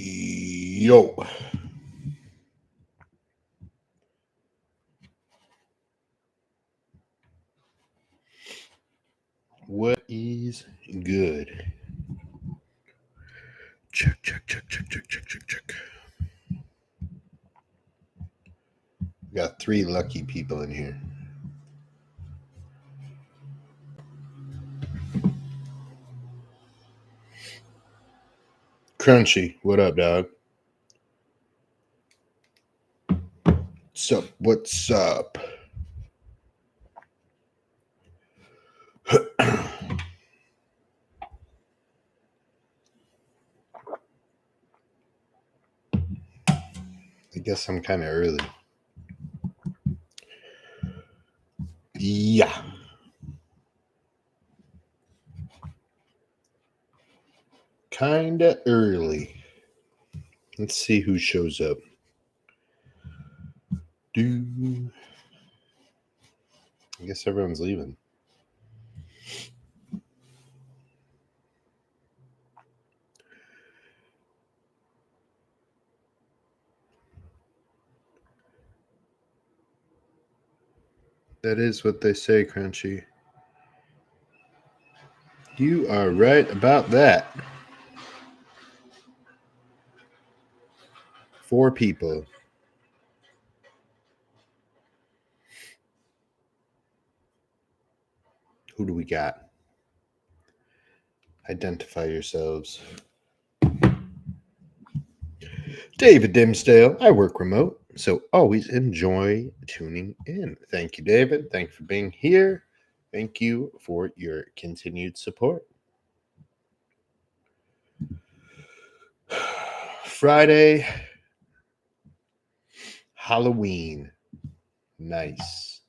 Yo. What is good? Check. We got 3 lucky people in here. Crunchy, what up, dog? What's up? I guess I'm kind of early. Yeah. Kind of early. Let's see who shows up. I guess everyone's leaving. That is what they say, Crunchy. You are right about that. 4 people. Who do we got? Identify yourselves. David Dimsdale. I work remote, so always enjoy tuning in. Thank you, David. Thank you for being here. Thank you for your continued support. Friday, Halloween. Nice.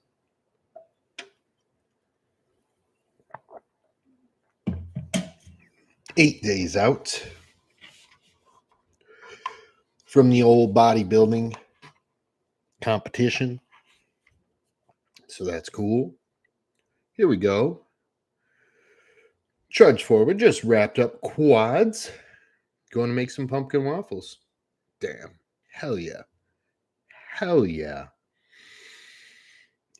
Eight days out from the old bodybuilding competition. So that's cool. Here we go. Trudge forward. Just wrapped up quads. Going to make some pumpkin waffles. Damn. Hell yeah. Hell yeah.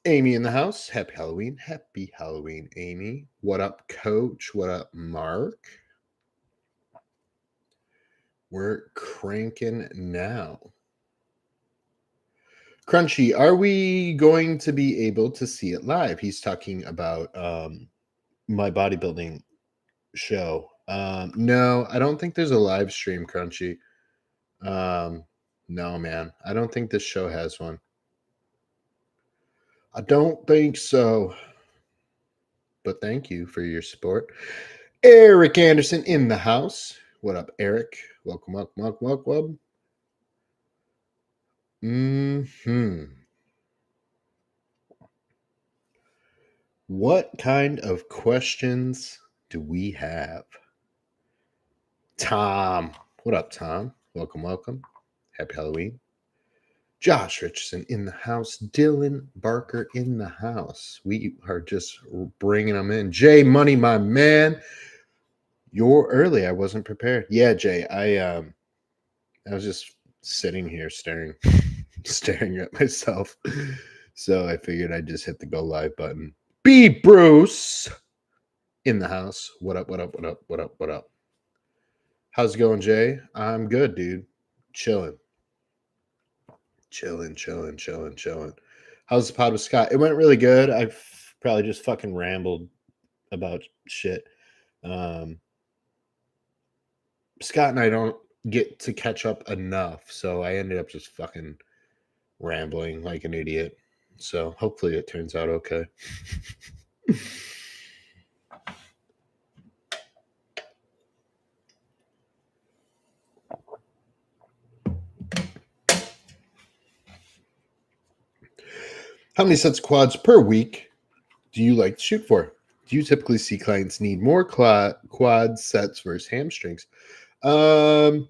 Amy in the house. Happy Halloween. Happy Halloween, Amy. What up, Coach? What up, Mark? We're cranking now. Crunchy, are we going to be able to see it live? He's talking about my bodybuilding show. No, I don't think there's a live stream, Crunchy. No, man. I don't think this show has one. I don't think so. But thank you for your support. Eric Anderson in the house. What up, Eric? Welcome. What kind of questions do we have? Tom. What up, Tom? Welcome. Happy Halloween. Josh Richardson in the house. Dylan Barker in the house. We are just bringing them in. Jay Money, my man. You're early. I wasn't prepared. Yeah, Jay. I was just sitting here staring at myself. So I figured I'd just hit the go live button. B Bruce in the house. What up? How's it going, Jay? I'm good, dude. Chilling. How's the pod with Scott? It went really good. I've probably just fucking rambled about shit. Scott and I don't get to catch up enough, so I ended up just fucking rambling like an idiot. So hopefully it turns out okay. How many sets of quads per week do you like to shoot for? Do you typically see clients need more quad sets versus hamstrings? It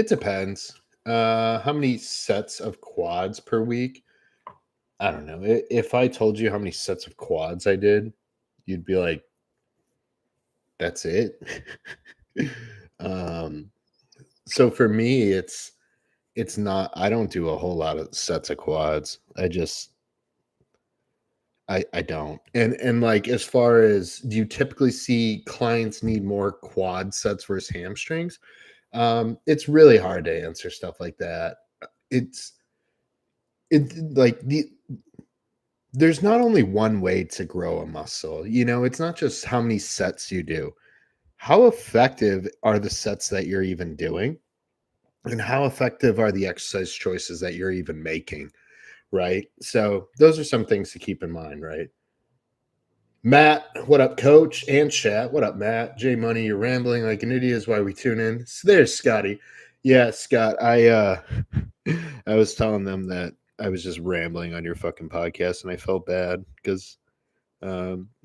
depends. How many sets of quads per week? I don't know. If I told you how many sets of quads I did, you'd be like, that's it. Um, so for me, it's not. I don't do a whole lot of sets of quads. I don't. And like as far as do you typically see clients need more quad sets versus hamstrings? It's really hard to answer stuff like that. It's it like there's not only one way to grow a muscle. It's not just how many sets you do. How effective are the sets that you're even doing? And how effective are the exercise choices that you're even making? Right. So those are some things to keep in mind, right? Matt, what up, coach? And chat. What up, Matt? J Money, you're rambling like an idiot is why we tune in. So there's Scotty. Yeah, Scott, I was telling them that I was just rambling on your fucking podcast and I felt bad because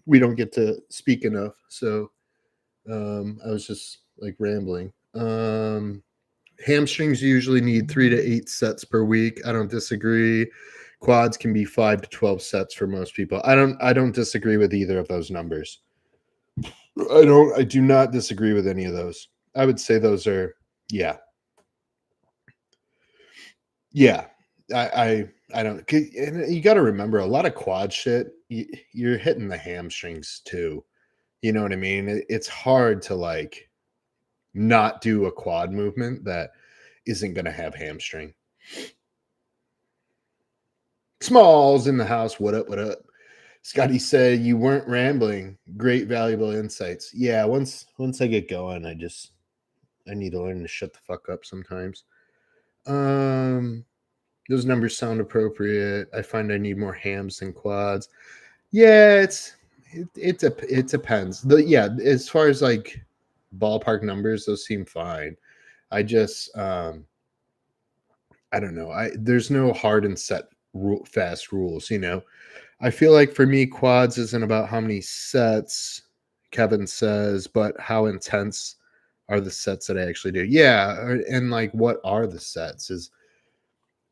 we don't get to speak enough. So I was just like rambling. Hamstrings usually need 3 to 8 sets per week. I don't disagree. Quads can be 5 to 12 sets for most people. I don't disagree with either of those numbers. I do not disagree with any of those. I would say those are yeah. Yeah. I don't and you got to remember a lot of quad shit you're hitting the hamstrings too. You know what I mean? It's hard to like not do a quad movement that isn't going to have hamstring. Smalls in the house. What up? What up? Scotty said you weren't rambling. Great, valuable insights. Yeah, once I get going, I need to learn to shut the fuck up sometimes. Um, those numbers sound appropriate. I find I need more hams than quads. Yeah, it depends. Yeah, as far as like ballpark numbers, those seem fine. I just I don't know. There's no hard and set fast rules. I feel like for me, quads isn't about how many sets Kevin says, but how intense are the sets that I actually do. Yeah, and like what are the sets? Is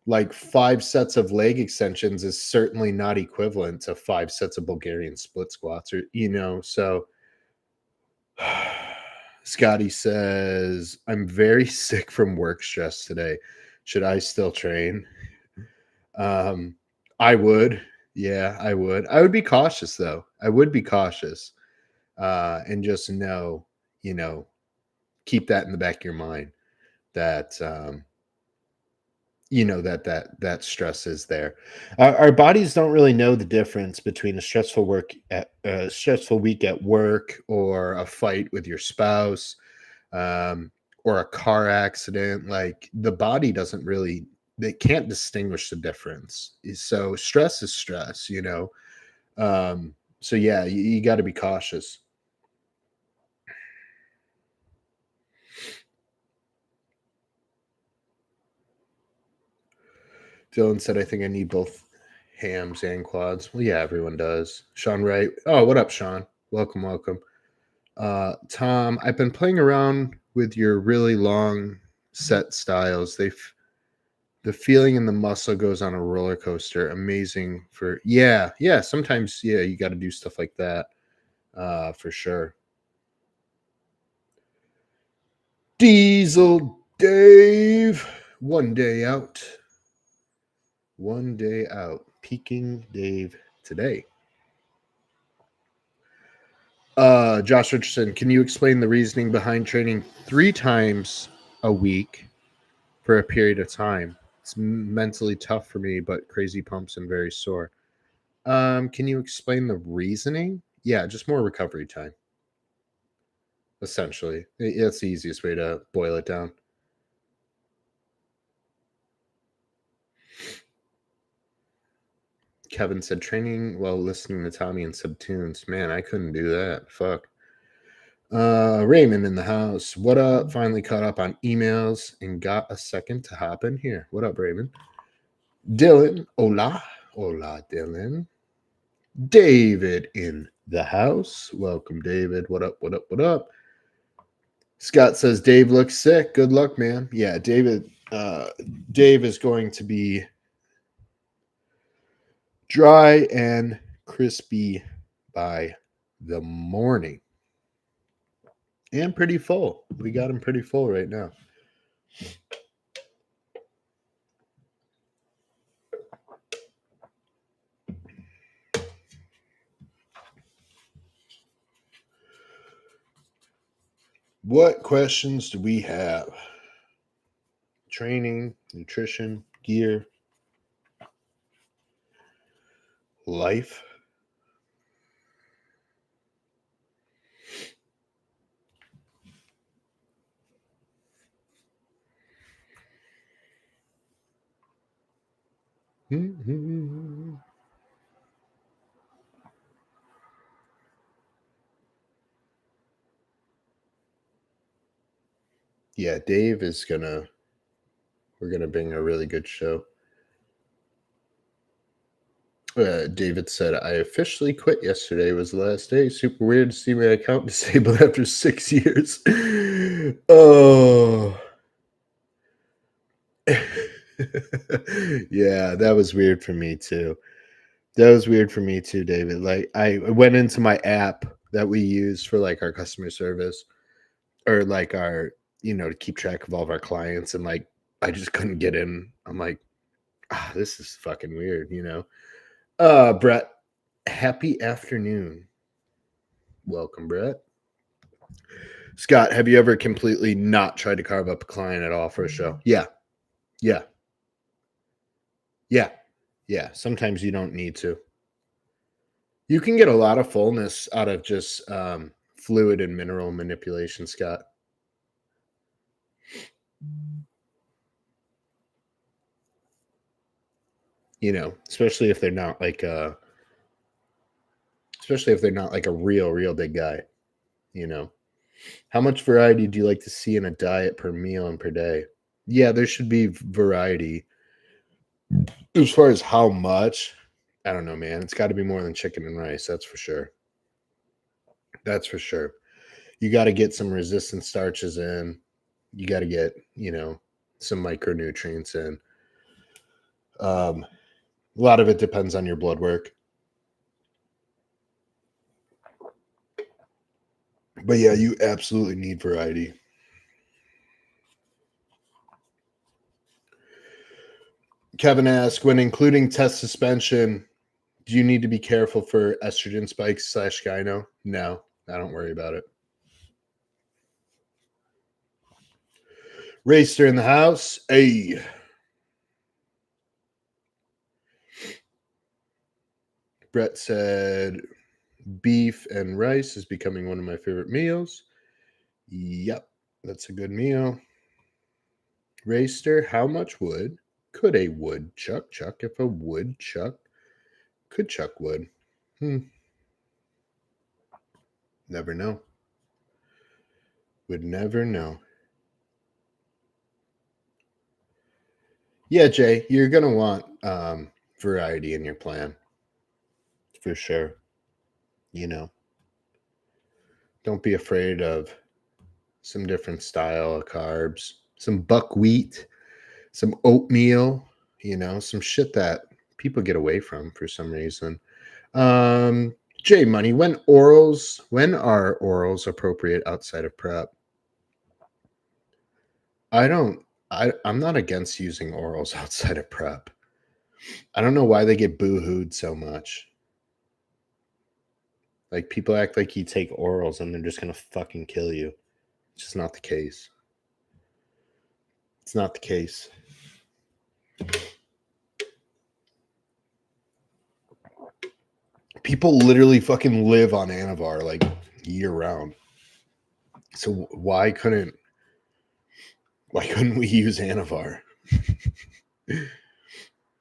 like 5 sets of leg extensions is certainly not equivalent to 5 sets of Bulgarian split squats, so Scotty says, I'm very sick from work stress today. Should I still train? Um, I would. Yeah, I would. I would be cautious though. I would be cautious. And just know, you know, keep that in the back of your mind that that stress is there. Our bodies don't really know the difference between a stressful week at work or a fight with your spouse, um, or a car accident. Like the body doesn't really, they can't distinguish the difference. So stress is stress. So yeah, you got to be cautious. Dylan said, I think I need both hams and quads. Well, yeah, everyone does. Sean Wright. Oh, what up, Sean? Welcome, welcome. Tom, I've been playing around with your really long set styles. The feeling in the muscle goes on a roller coaster. Amazing for yeah. Sometimes you got to do stuff like that, for sure. Diesel Dave, one day out. Peaking Dave today. Josh Richardson, can you explain the reasoning behind training 3 times a week for a period of time? It's mentally tough for me, but crazy pumps and very sore. Can you explain the reasoning? Yeah, just more recovery time. Essentially, that's the easiest way to boil it down. Kevin said training while listening to Tommy and subtunes. Man, I couldn't do that. Fuck. Raymond in the house. What up? Finally caught up on emails and got a second to hop in here. What up, Raymond? Dylan. Hola, Dylan. David in the house. Welcome, David. What up? What up? What up? Scott says Dave looks sick. Good luck, man. Yeah, David. Dave is going to be dry and crispy by the morning. and pretty full. We got him pretty full right now. What questions do we have? Training, nutrition, gear, life. Mm-hmm. Yeah, Dave is we're gonna bring a really good show. David said, I officially quit yesterday. It was the last day. Super weird to see my account disabled after 6 years. Oh. Yeah, that was weird for me too. That was weird for me too, David. Like I went into my app that we use for like our customer service or like our, to keep track of all of our clients and like I just couldn't get in. I'm like, this is fucking weird. Brett, happy afternoon. Welcome, Brett. Scott, have you ever completely not tried to carve up a client at all for a show? Yeah. Yeah. Yeah. Yeah. Sometimes you don't need to. You can get a lot of fullness out of just fluid and mineral manipulation, Scott. Especially if they're not like a real big guy. How much variety do you like to see in a diet per meal and per day? Yeah, there should be variety. As far as how much, I don't know, man. It's got to be more than chicken and rice. That's for sure. That's for sure. You got to get some resistant starches in. You got to get, some micronutrients in. A lot of it depends on your blood work. But yeah, you absolutely need variety. Kevin asked, when including test suspension, do you need to be careful for estrogen spikes / gyno? No, I don't worry about it. Racer in the house. Hey. Brett said, beef and rice is becoming one of my favorite meals. Yep, that's a good meal. Racer, how much wood could a woodchuck chuck if a woodchuck could chuck wood? Never know. Would never know. Yeah, Jay, you're going to want variety in your plan. For sure. Don't be afraid of some different style of carbs, some buckwheat, some oatmeal, some shit that people get away from for some reason. J Money, when are orals appropriate outside of prep? I'm not against using orals outside of prep. I don't know why they get boo-hooed so much. Like people act like you take orals and they're just gonna fucking kill you. It's just not the case. It's not the case. People literally fucking live on Anavar like year round. So why couldn't we use Anavar?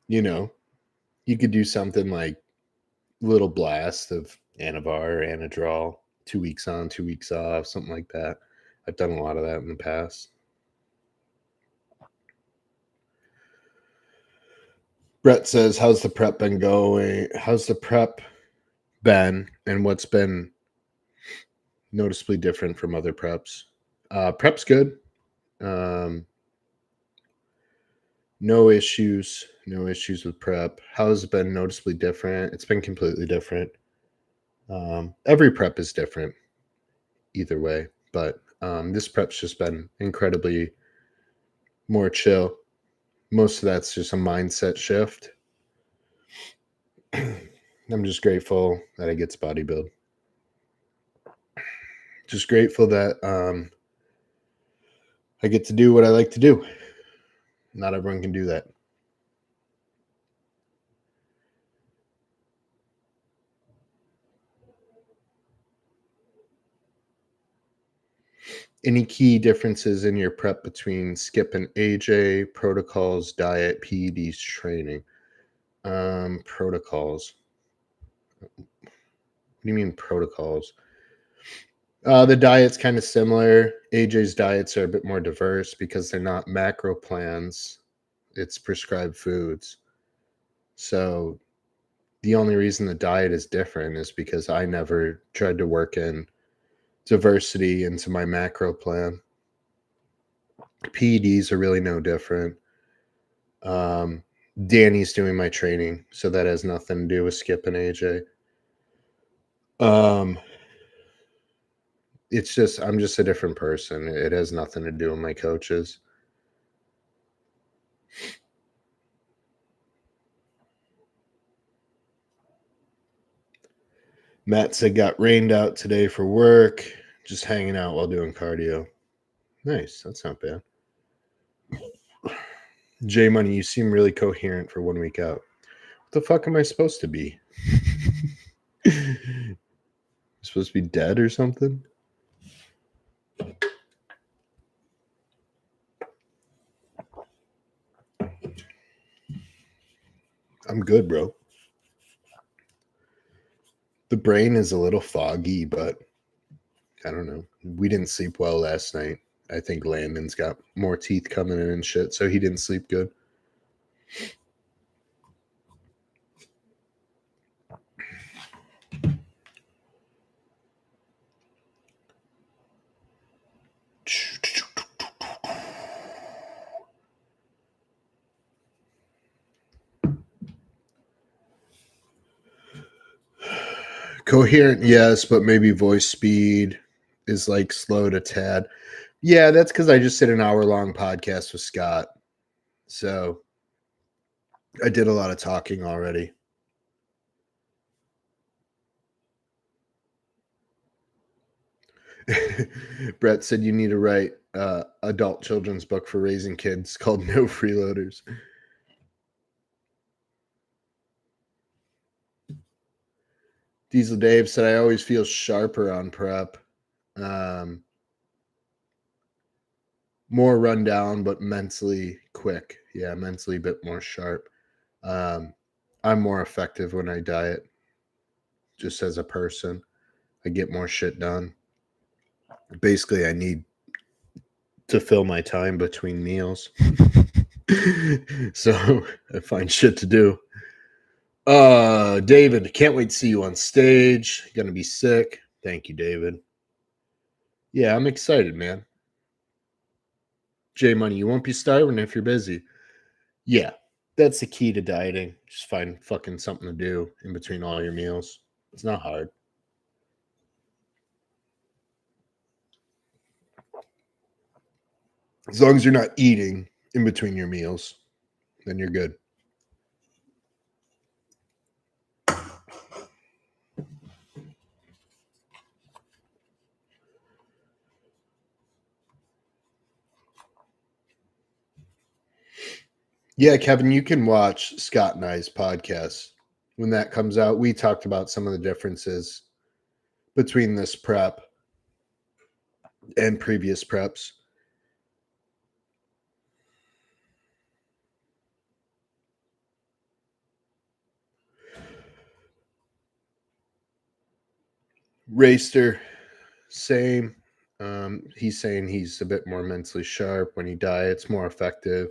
You could do something like little blast of Anavar or Anadrol, 2 weeks on, 2 weeks off, something like that. I've done a lot of that in the past. Brett says, how's the prep been going? How's the prep been, and what's been noticeably different from other preps? Prep's good. No issues with prep. How's it been noticeably different? It's been completely different. Every prep is different either way. But this prep's just been incredibly more chill. Most of that's just a mindset shift. I'm just grateful that I get to bodybuild. Just grateful that I get to do what I like to do. Not everyone can do that. Any key differences in your prep between Skip and AJ, protocols, diet, PEDs, training? Protocols. What do you mean protocols? The diet's kind of similar. AJ's diets are a bit more diverse because they're not macro plans. It's prescribed foods. So the only reason the diet is different is because I never tried to work in diversity into my macro plan. PEDs are really no different. Danny's doing my training, so that has nothing to do with Skip and AJ. It's just I'm just a different person. It has nothing to do with my coaches. Matt said got rained out today for work, just hanging out while doing cardio. Nice, that's not bad. J Money, you seem really coherent for 1 week out. What the fuck am I supposed to be? Supposed to be dead or something? I'm good, bro. The brain is a little foggy, but I don't know. We didn't sleep well last night. I think Landon's got more teeth coming in and shit, so he didn't sleep good. Coherent, yes, but maybe voice speed is like slowed a tad. Yeah, that's because I just did an hour-long podcast with Scott. So I did a lot of talking already. Brett said you need to write adult children's book for raising kids called No Freeloaders. Diesel Dave said I always feel sharper on prep. More rundown, but mentally quick. Yeah, mentally a bit more sharp. I'm more effective when I diet. Just as a person, I get more shit done. Basically, I need to fill my time between meals. So I find shit to do. David, can't wait to see you on stage. Gonna be sick. Thank you, David. Yeah, I'm excited, man. J Money, you won't be starving if you're busy. Yeah, that's the key to dieting. Just find fucking something to do in between all your meals. It's not hard. As long as you're not eating in between your meals, then you're good. Yeah, Kevin, you can watch Scott and I's podcast. When that comes out, we talked about some of the differences between this prep and previous preps. Raster, same. He's saying he's a bit more mentally sharp when he diets, more effective.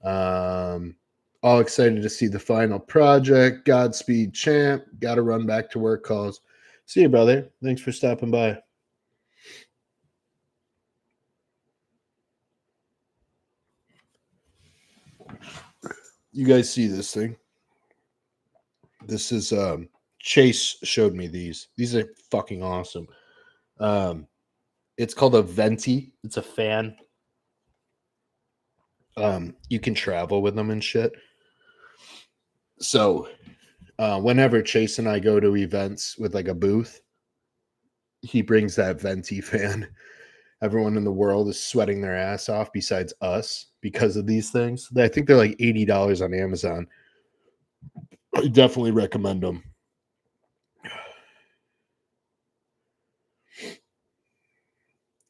All excited to see the final project. Godspeed, champ. Got to run back to work calls. See you, brother. Thanks for stopping by. You guys see this thing? This is Chase showed me these. These are fucking awesome. It's called a Venti. It's a fan. You can travel with them and shit. So whenever Chase and I go to events with like a booth, he brings that Venti fan. Everyone in the world is sweating their ass off besides us because of these things. I think they're like $80 on Amazon. I definitely recommend them.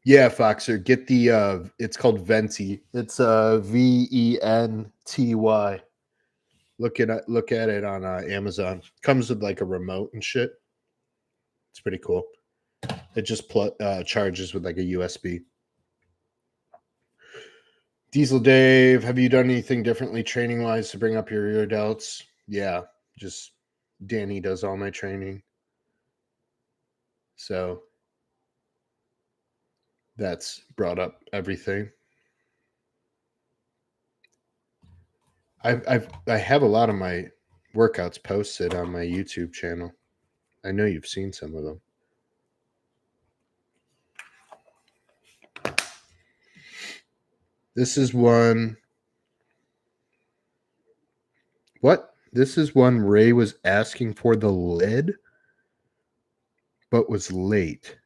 Yeah, Foxer, get the it's called Venti. It's Venty. Look at it on Amazon. Comes with like a remote and shit. It's pretty cool. It just charges with like a USB. Diesel Dave, have you done anything differently training wise to bring up your rear delts? Yeah, just Danny does all my training. So that's brought up everything. I have a lot of my workouts posted on my YouTube channel. I know you've seen some of them. This is one. What? This is one Ray was asking for the lid, but was late.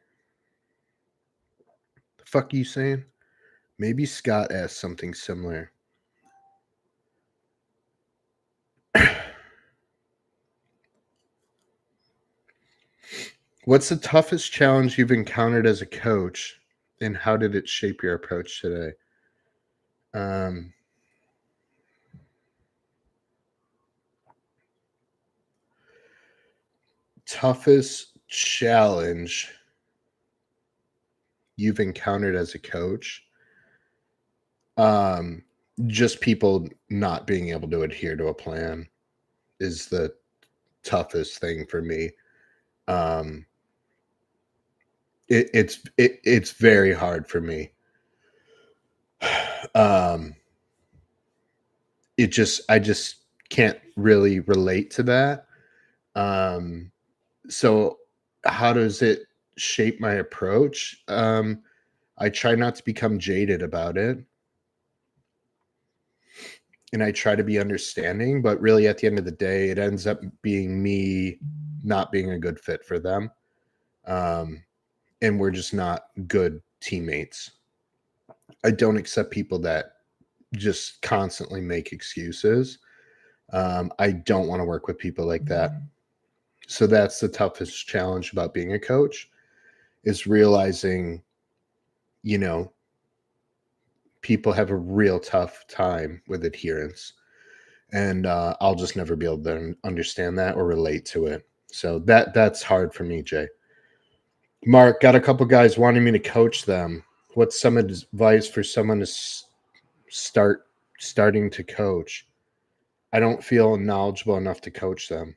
The fuck are you saying? Maybe Scott asked something similar. What's the toughest challenge you've encountered as a coach, and how did it shape your approach today? Toughest challenge you've encountered as a coach? Just people not being able to adhere to a plan is the toughest thing for me. It's very hard for me. I just can't really relate to that. So how does it shape my approach? I try not to become jaded about it. And I try to be understanding, but really at the end of the day, it ends up being me not being a good fit for them. And we're just not good teammates. I don't accept people that just constantly make excuses. I don't want to work with people like that. So that's the toughest challenge about being a coach, is realizing, people have a real tough time with adherence. And I'll just never be able to understand that or relate to it. So that's hard for me, Jay. Mark, got a couple guys wanting me to coach them. What's some advice for someone to starting to coach? I don't feel knowledgeable enough to coach them.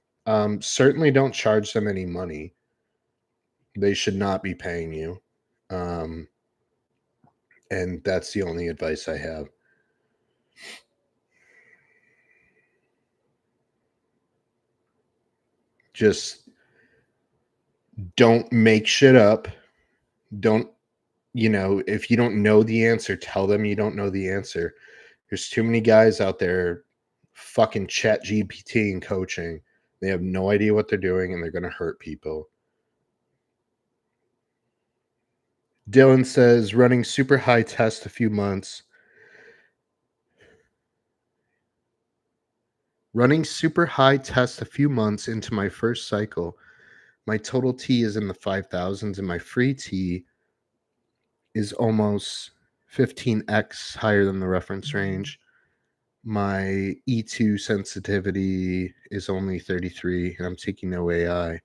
Certainly don't charge them any money. They should not be paying you. And that's the only advice I have. Just don't make shit up. Don't, if you don't know the answer, tell them you don't know the answer. There's too many guys out there fucking chat GPT and coaching. They have no idea what they're doing and they're going to hurt people. Dylan says, running super high test a few months. Running super high test a few months into my first cycle. My total T is in the 5,000s and my free T is almost 15x higher than the reference range. My E2 sensitivity is only 33 and I'm taking no AI.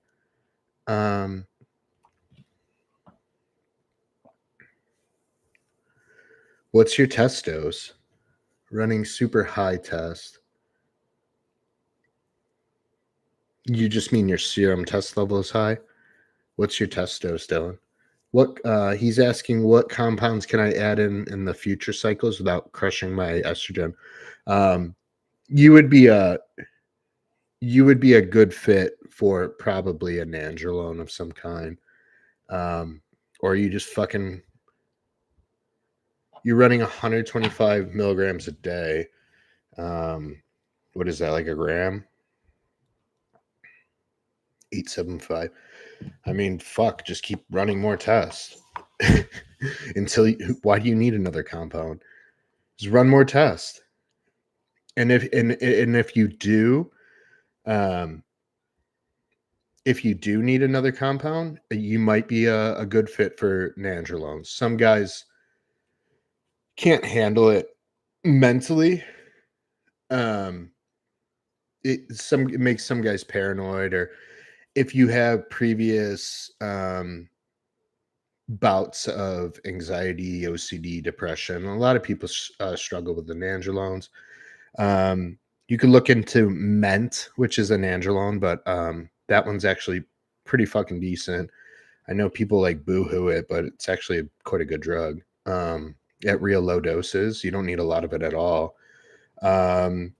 What's your test dose? Running super high test. You just mean your serum test level is high? What's your test dose, Dylan? What he's asking, what compounds can I add in the future cycles without crushing my estrogen? You would be a good fit for probably a nandrolone of some kind. Or you just fucking you're running 125 milligrams a day. What is that, like a gram? 875. I mean, fuck, just keep running more tests. Why do you need another compound? Just run more tests. And if you do, um, if you do need another compound, you might be a good fit for nandrolone. Some guys can't handle it mentally. Um, it makes some guys paranoid, or if you have previous bouts of anxiety, OCD, depression, a lot of people struggle with the nandrolones. You can look into Ment, which is a nandrolone, but that one's actually pretty fucking decent. I know people like boohoo it, but it's actually quite a good drug. At real low doses, you don't need a lot of it at all. DHB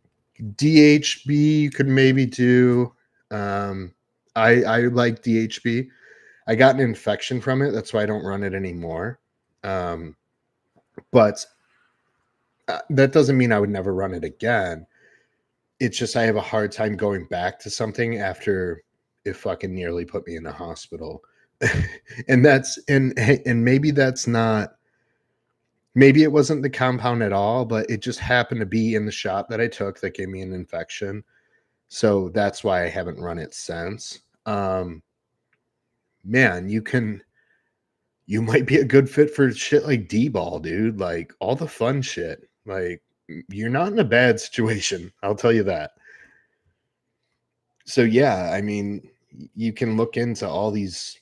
you could maybe do. I like DHB. I got an infection from it. That's why I don't run it anymore. But that doesn't mean I would never run it again. It's just I have a hard time going back to something after it fucking nearly put me in the hospital. And maybe that's not, maybe it wasn't the compound at all, but it just happened to be in the shot that I took that gave me an infection. So that's why I haven't run it since. Man, you might be a good fit for shit like D-ball, dude. Like all the fun shit. Like you're not in a bad situation. I'll tell you that. So yeah, I mean, you can look into all these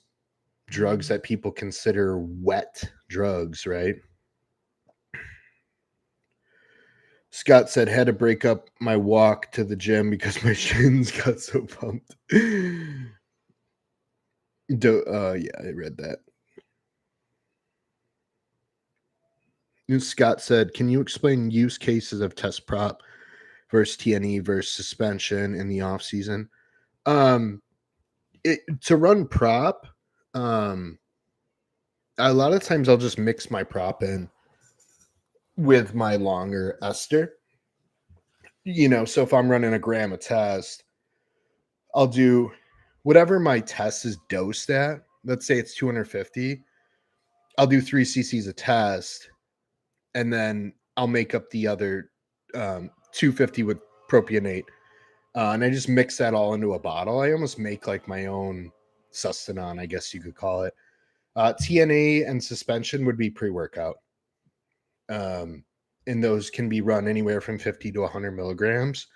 drugs that people consider wet drugs, right? Scott said, had to break up my walk to the gym because my shins got so pumped. Yeah, I read that. Scott said, can you explain use cases of test prop versus TNE versus suspension in the off season? To run prop, a lot of times I'll just mix my prop in with my longer ester. So if I'm running a gram of test, I'll do whatever my test is dosed at. Let's say it's 250. I'll do 3 cc's of test, and then I'll make up the other 250 with propionate. And I just mix that all into a bottle. I almost make like my own sustanon, I guess you could call it. TNA and suspension would be pre-workout. And those can be run anywhere from 50 to 100 milligrams,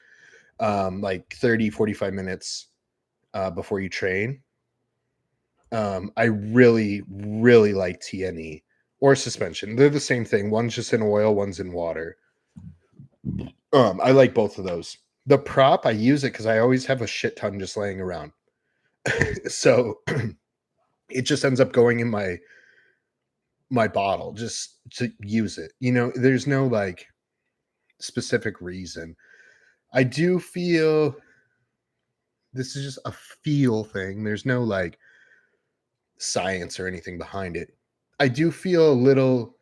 like 30, 45 minutes before you train. I really, really like TNE or suspension. They're the same thing. One's just in oil, one's in water. I like both of those. The prop, I use it because I always have a shit ton just laying around. So it just ends up going in my bottle just to use it. There's no like specific reason. I do feel this is just a feel thing. There's no like science or anything behind it. I do feel a little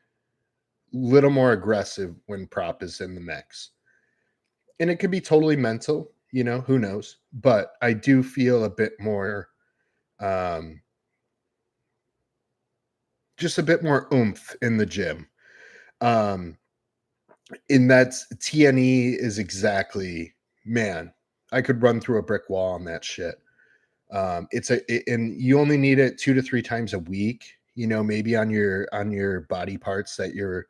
more aggressive when prop is in the mix. And it could be totally mental, who knows? But I do feel a bit more just a bit more oomph in the gym. And that's TNE is exactly, man, I could run through a brick wall on that shit. And you only need it 2 to 3 times a week, maybe on your body parts that you're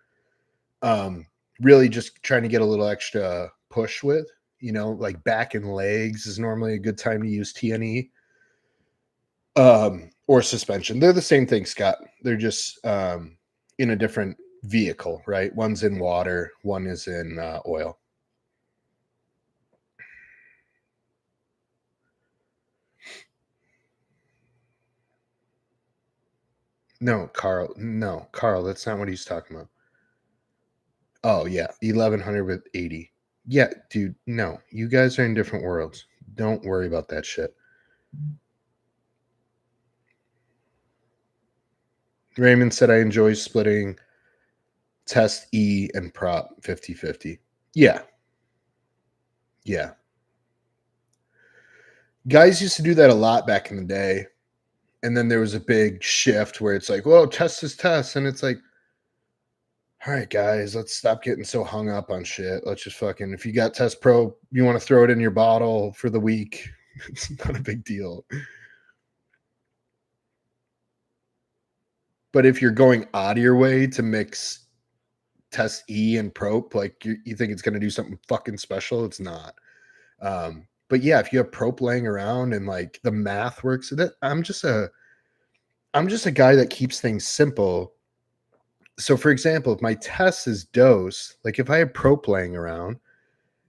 really just trying to get a little extra push with, like back and legs is normally a good time to use TNE. Or suspension. They're the same thing, Scott. They're just in a different vehicle, right? One's in water, one is in oil. No, Carl, that's not what he's talking about. Oh yeah, 1100 with 80. Yeah, dude, no, you guys are in different worlds. Don't worry about that shit. Raymond said I enjoy splitting test E and prop 50-50. Yeah. Yeah. Guys used to do that a lot back in the day. And then there was a big shift where it's like, well, test is test. And it's like, all right, guys, let's stop getting so hung up on shit. Let's just fucking, if you got test pro, you want to throw it in your bottle for the week. It's not a big deal. But if you're going out of your way to mix test E and prop, like you think it's going to do something fucking special, it's not. But yeah, if you have prop laying around and like the math works, that I'm just a guy that keeps things simple. So for example, if my test is dose, like if I have prop laying around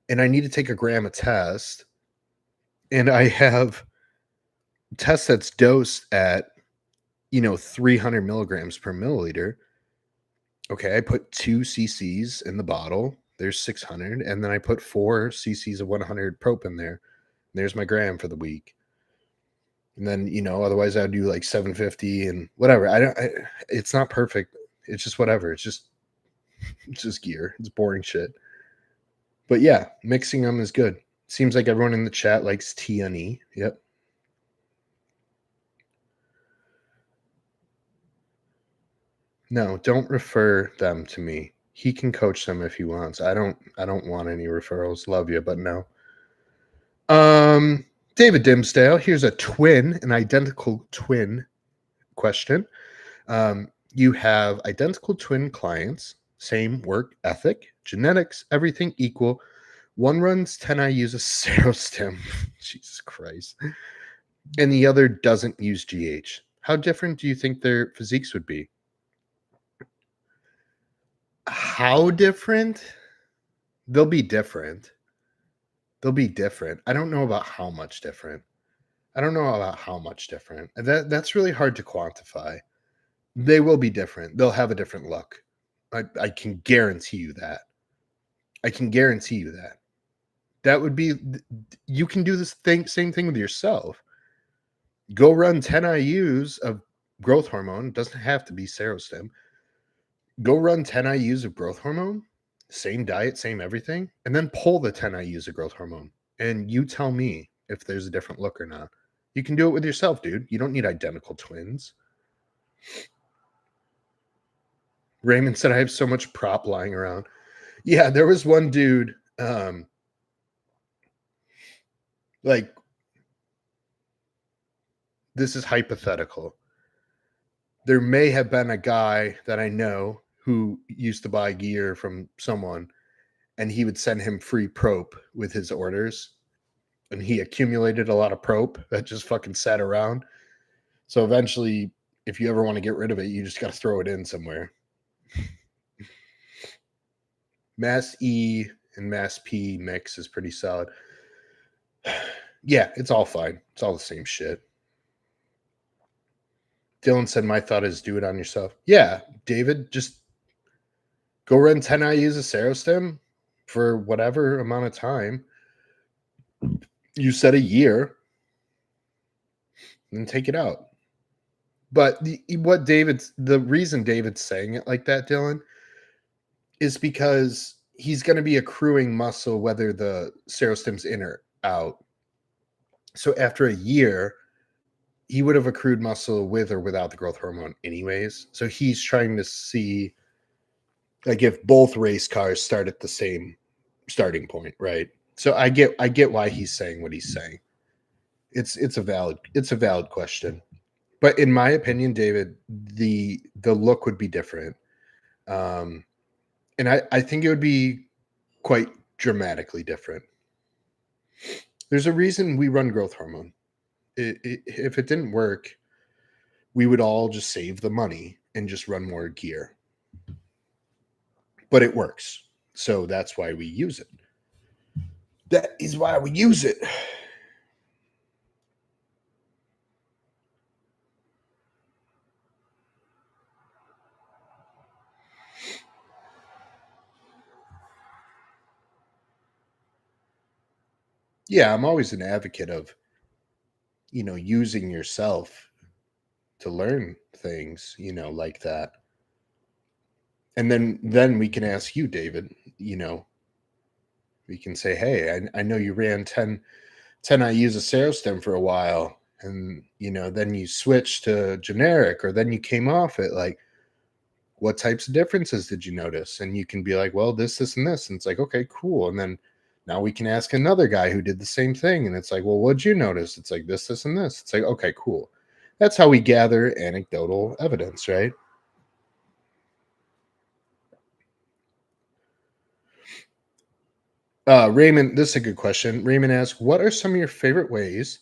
and I need to take a gram of test and I have test that's dosed at 300 milligrams per milliliter. Okay, I put 2 cc's in the bottle. There's 600, and then I put 4 cc's of 100 prop in there. There's my gram for the week. And then otherwise I'd do like 750 and whatever. It's not perfect. It's just whatever. It's just gear. It's boring shit. But yeah, mixing them is good. Seems like everyone in the chat likes T and E. Yep. No, don't refer them to me. He can coach them if he wants. I don't want any referrals. Love you, but no. David Dimsdale, here's an identical twin question. You have identical twin clients, same work ethic, genetics, everything equal. One runs 10 IUs of Serostim. Jesus Christ. And the other doesn't use GH. How different do you think their physiques would be? How different? They'll be different. I don't know about how much different. That's really hard to quantify. They will be different. They'll have a different look. I can guarantee you that. That would be, you can do this same thing with yourself. Go run 10 IUs of growth hormone. It doesn't have to be Serostim. Go run 10 IUs of growth hormone, same diet, same everything, and then pull the 10 IUs of growth hormone. And you tell me if there's a different look or not. You can do it with yourself, dude. You don't need identical twins. Raymond said, I have so much prop lying around. Yeah, there was one dude, like, this is hypothetical. There may have been a guy that I know who used to buy gear from someone, and he would send him free prop with his orders. And he accumulated a lot of prop that just fucking sat around. So eventually, if you ever want to get rid of it, you just got to throw it in somewhere. Mass E and Mass P mix is pretty solid. Yeah, it's all fine. It's all the same shit. Dylan said, my thought is do it on yourself. Yeah, David, just go run 10 IUs of Serostim for whatever amount of time. You said a year, and take it out. But the reason David's saying it like that, Dylan, is because he's going to be accruing muscle whether the Serostim's in or out. So after a year, he would have accrued muscle with or without the growth hormone anyways. So he's trying to see, like, if both race cars start at the same starting point, right? So I get why he's saying what he's saying. It's a valid question. But in my opinion, David, the look would be different. And I think it would be quite dramatically different. There's a reason we run growth hormone. If it didn't work, we would all just save the money and just run more gear. But it works. So that's why we use it. That is why we use it. Yeah, I'm always an advocate of, using yourself to learn things, like that. And then we can ask you, David, we can say, hey, I know you ran 10 IUs of Serostem for a while, and then you switched to generic, or then you came off it. Like, what types of differences did you notice? And you can be like, well, this and this. And it's like, okay, cool. And then now we can ask another guy who did the same thing. And it's like, well, what'd you notice? It's like this, and this. It's like, okay, cool. That's how we gather anecdotal evidence, right? Raymond, this is a good question. Raymond asks, what are some of your favorite ways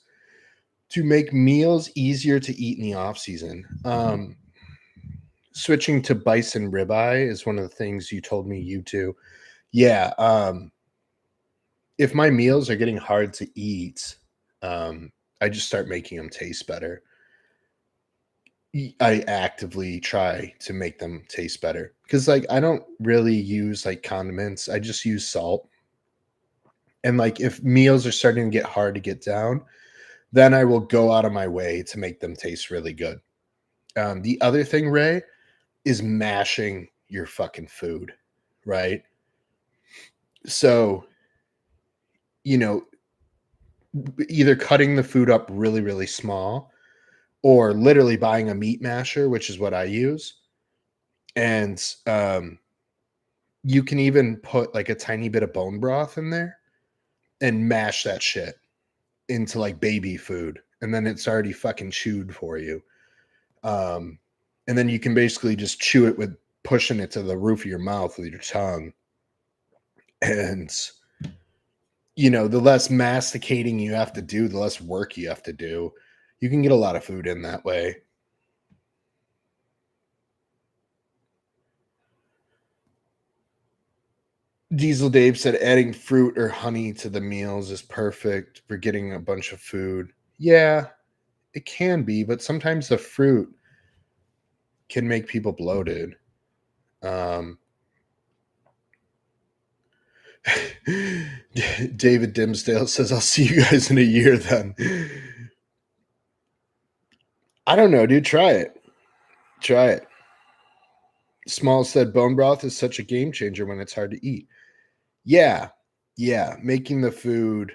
to make meals easier to eat in the off season? Switching to bison ribeye is one of the things you told me you do. Yeah. If my meals are getting hard to eat, I just start making them taste better. I actively try to make them taste better because, like, I don't really use like condiments. I just use salt. And like, if meals are starting to get hard to get down, then I will go out of my way to make them taste really good. The other thing, Ray, is mashing your fucking food, right? So, you know, either cutting the food up really, really small or literally buying a meat masher, which is what I use. And you can even put like a tiny bit of bone broth in there and mash that shit into like baby food. And then it's already fucking chewed for you. Um, and then you can basically just chew it with pushing it to the roof of your mouth with your tongue. And, the less masticating you have to do, the less work you have to do. You can get a lot of food in that way. Diesel Dave said adding fruit or honey to the meals is perfect for getting a bunch of food. Yeah, it can be, but sometimes the fruit can make people bloated. Um, David Dimsdale says, I'll see you guys in a year then. I don't know, dude. Try it. Try it. Small said bone broth is such a game changer when it's hard to eat. Yeah. Yeah. Making the food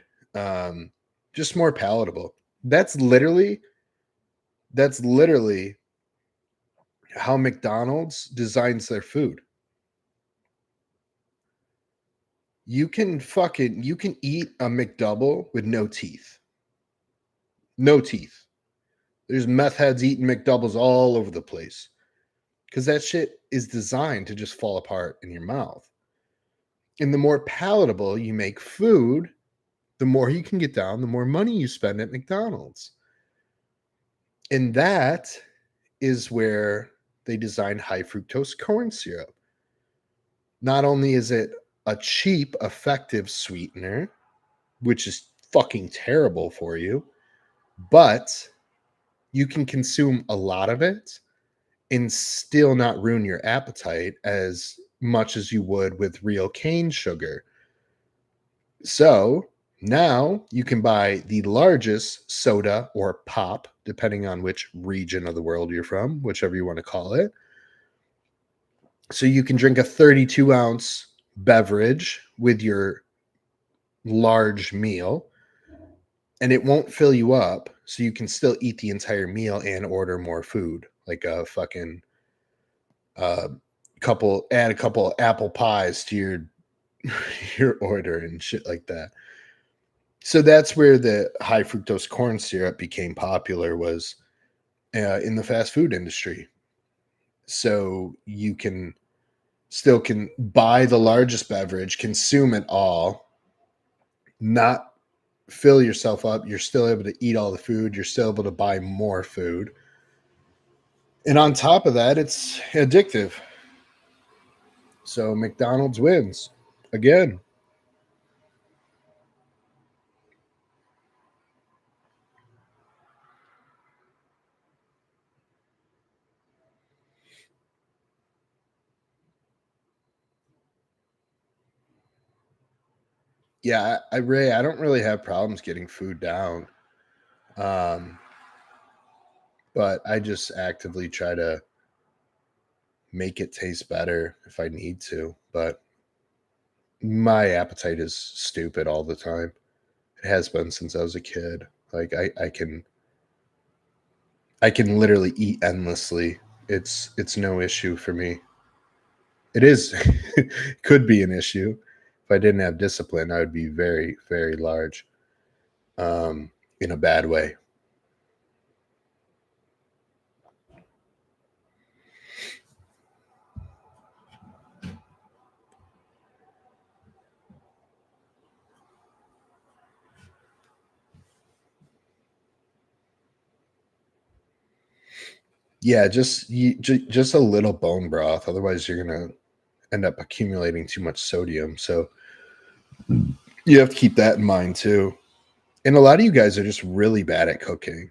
just more palatable. That's literally how McDonald's designs their food. You can eat a McDouble with no teeth. No teeth. There's meth heads eating McDoubles all over the place because that shit is designed to just fall apart in your mouth. And the more palatable you make food, the more you can get down, the more money you spend at McDonald's. And that is where they designed high fructose corn syrup. Not only is it a cheap, effective sweetener, which is fucking terrible for you, but you can consume a lot of it and still not ruin your appetite as much as you would with real cane sugar. So now you can buy the largest soda or pop, depending on which region of the world you're from, whichever you want to call it. So you can drink a 32-ounce beverage with your large meal, and it won't fill you up. So you can still eat the entire meal and order more food, like a fucking uh, add a couple apple pies to your your order and shit like that. So that's where the high fructose corn syrup became popular, was in the fast food industry. So you can buy the largest beverage, consume it all, not fill yourself up. You're still able to eat all the food. You're still able to buy more food. And on top of that, it's addictive. So McDonald's wins again. Yeah, I don't really have problems getting food down. Um, but I just actively try to make it taste better if I need to, but my appetite is stupid all the time. It has been since I was a kid. Like I can literally eat endlessly. It's no issue for me. It is could be an issue. If I didn't have discipline, I would be very, very large. In a bad way. Yeah, just a little bone broth. Otherwise, you're gonna end up accumulating too much sodium. So you have to keep that in mind too. And a lot of you guys are just really bad at cooking.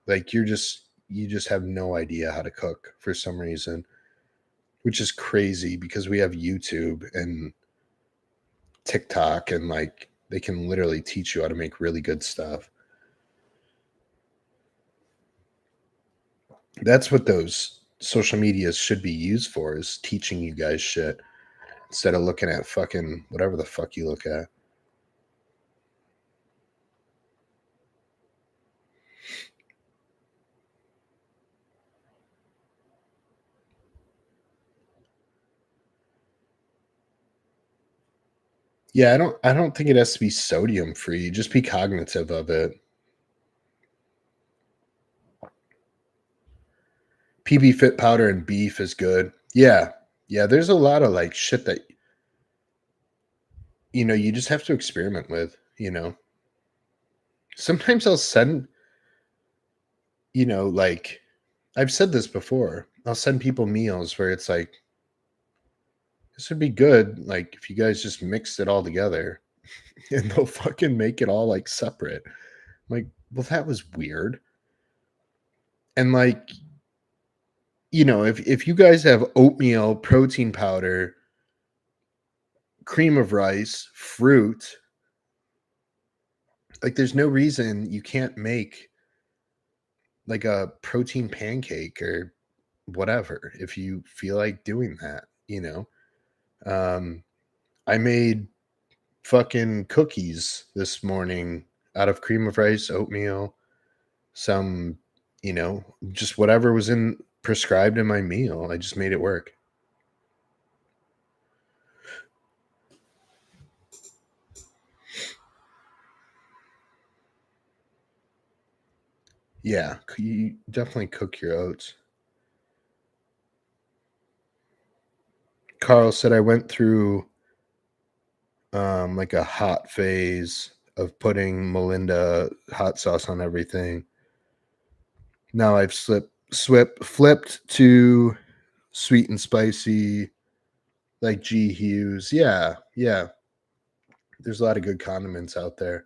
Like you just have no idea how to cook for some reason, which is crazy because we have YouTube and TikTok and like they can literally teach you how to make really good stuff. That's what those social medias should be used for, is teaching you guys shit instead of looking at fucking whatever the fuck you look at. Yeah, I don't think it has to be sodium free. Just be cognitive of it. PB Fit powder and beef is good. Yeah. Yeah, there's a lot of like shit that you just have to experiment with. Sometimes I'll send, like I've said this before. I'll send people meals where it's like this would be good like if you guys just mixed it all together and they'll fucking make it all like separate. I'm like, well, that was weird. And like, if you guys have oatmeal, protein powder, cream of rice, fruit, like there's no reason you can't make like a protein pancake or whatever if you feel like doing that. Um I made fucking cookies this morning out of cream of rice, oatmeal, some, just whatever was in prescribed in my meal. I just made it work. Yeah, you definitely cook your oats. Carl said I went through like a hot phase of putting Melinda hot sauce on everything. Now I've flipped to sweet and spicy, like G Hughes. Yeah, yeah. There's a lot of good condiments out there.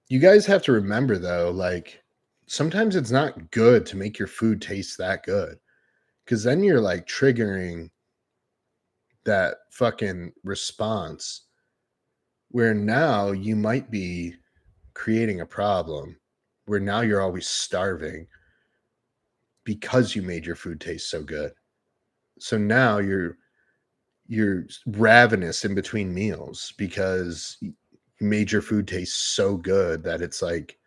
You guys have to remember though, like sometimes it's not good to make your food taste that good because then you're like triggering that fucking response where now you might be creating a problem where now you're always starving because you made your food taste so good. So now you're ravenous in between meals because you made your food taste so good that it's like,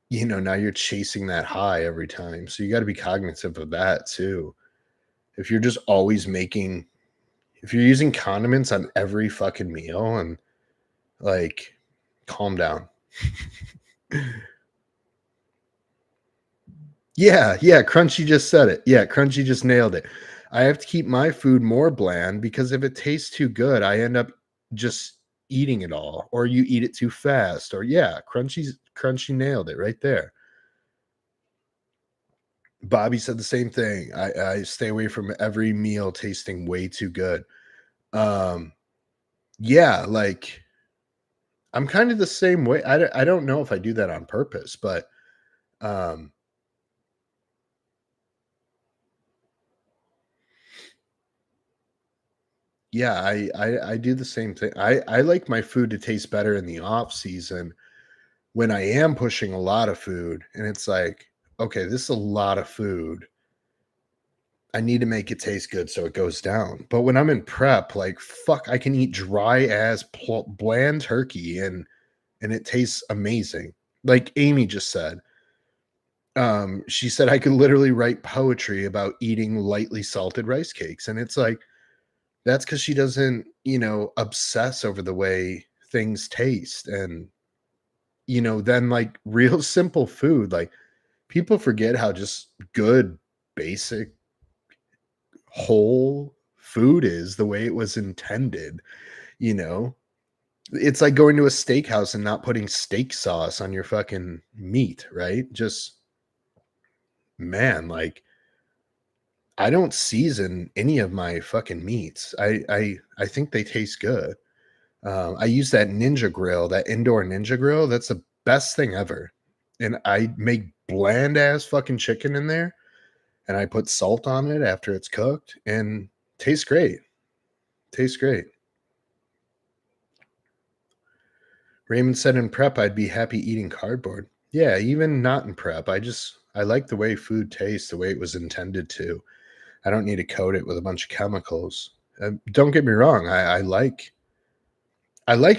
now you're chasing that high every time. So you got to be cognizant of that too. If you're just always making, if you're using condiments on every fucking meal and like, calm down. Yeah, yeah, Crunchy just said it. Yeah, Crunchy just nailed it. I have to keep my food more bland because if it tastes too good, I end up just eating it all, or you eat it too fast, or yeah, Crunchy nailed it right there. Bobby said the same thing. I stay away from every meal tasting way too good. Um, yeah, like I'm kind of the same way. I don't know if I do that on purpose, but um, yeah, I do the same thing. I like my food to taste better in the off season when I am pushing a lot of food, and it's like, okay, this is a lot of food. I need to make it taste good so it goes down. But when I'm in prep, like fuck, I can eat dry as bland turkey and it tastes amazing. Like Amy just said, she said I could literally write poetry about eating lightly salted rice cakes, and it's like that's because she doesn't, obsess over the way things taste, and then like real simple food, like people forget how just good basic whole food is the way it was intended, you know? It's like going to a steakhouse and not putting steak sauce on your fucking meat, right? Just man, like I don't season any of my fucking meats. I think they taste good. I use that Ninja grill, that indoor Ninja grill. That's the best thing ever. And I make bland ass fucking chicken in there, and I put salt on it after it's cooked, and tastes great. Tastes great. Raymond said in prep, I'd be happy eating cardboard. Yeah, even not in prep. I like the way food tastes, the way it was intended to. I don't need to coat it with a bunch of chemicals. Don't get me wrong. I like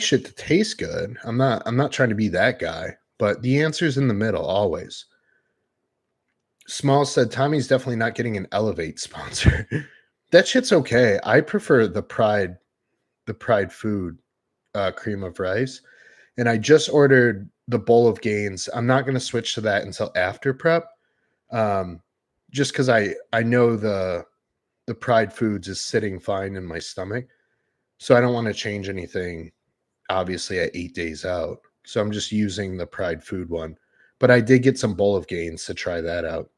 shit to taste good. I'm not trying to be that guy, but the answer's in the middle always. Small said Tommy's definitely not getting an Elevate sponsor. That shit's okay. I prefer the Pride food cream of rice. And I just ordered the bowl of gains. I'm not going to switch to that until after prep. Um, just because I know the Pride foods is sitting fine in my stomach. So I don't want to change anything, obviously, at 8 days out. So I'm just using the Pride food one. But I did get some bowl of gains to try that out.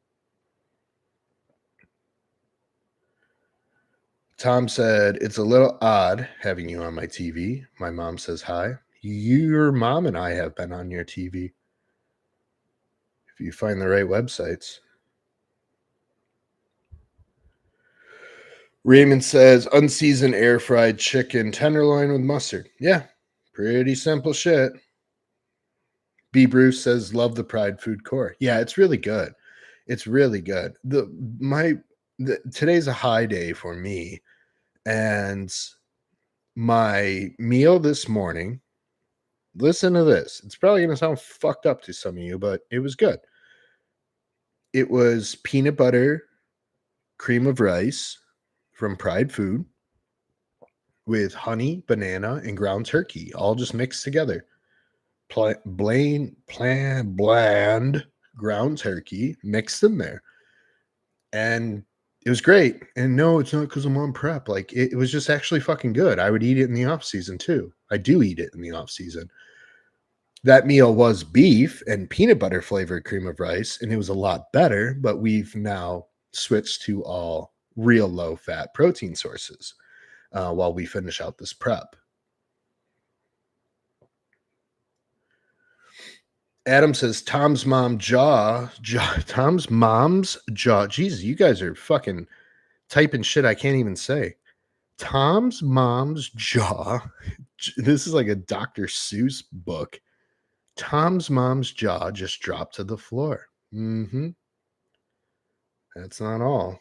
Tom said, it's a little odd having you on my TV. My mom says hi. Your mom and I have been on your TV. If you find the right websites. Raymond says, unseasoned air fried chicken tenderloin with mustard. Yeah, pretty simple shit. B. Bruce says, love the Pride Food Core. Yeah, it's really good. It's really good. Today's a high day for me, and my meal this morning. Listen to this. It's probably going to sound fucked up to some of you, but it was good. It was peanut butter, cream of rice from Pride Food with honey, banana, and ground turkey, all just mixed together. Bland ground turkey mixed in there. And it was great. And no, it's not because I'm on prep. Like it was just actually fucking good. I would eat it in the off season too. I do eat it in the off season. That meal was beef and peanut butter flavored cream of rice, and it was a lot better, but we've now switched to all real low fat protein sources while we finish out this prep. Adam says Tom's mom's jaw. Tom's mom's jaw. Jesus, you guys are fucking typing shit I can't even say. Tom's mom's jaw. This is like a Dr. Seuss book. Tom's mom's jaw just dropped to the floor. Mm-hmm. That's not all.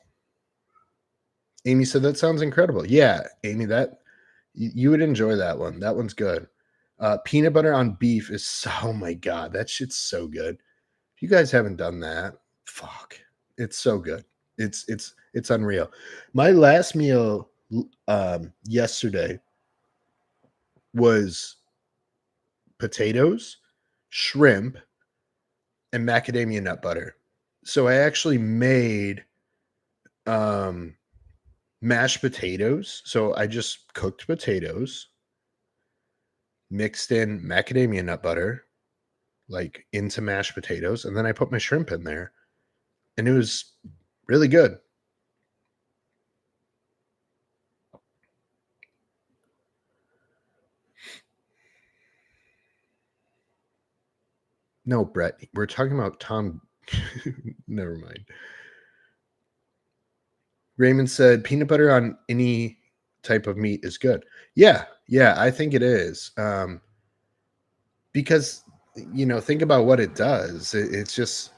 Amy said that sounds incredible. Yeah, Amy, that you would enjoy that one. That one's good. Peanut butter on beef is so, oh my god, that shit's so good. If you guys haven't done that, fuck, it's so good. It's unreal. My last meal yesterday was potatoes, shrimp, and macadamia nut butter. So I actually made mashed potatoes. So I just cooked potatoes, mixed in macadamia nut butter, like into mashed potatoes, and then I put my shrimp in there, and it was really good. No, Brett, we're talking about Tom. Never mind. Raymond said peanut butter on any type of meat is good. Yeah, I think it is. Because think about what it does. It's just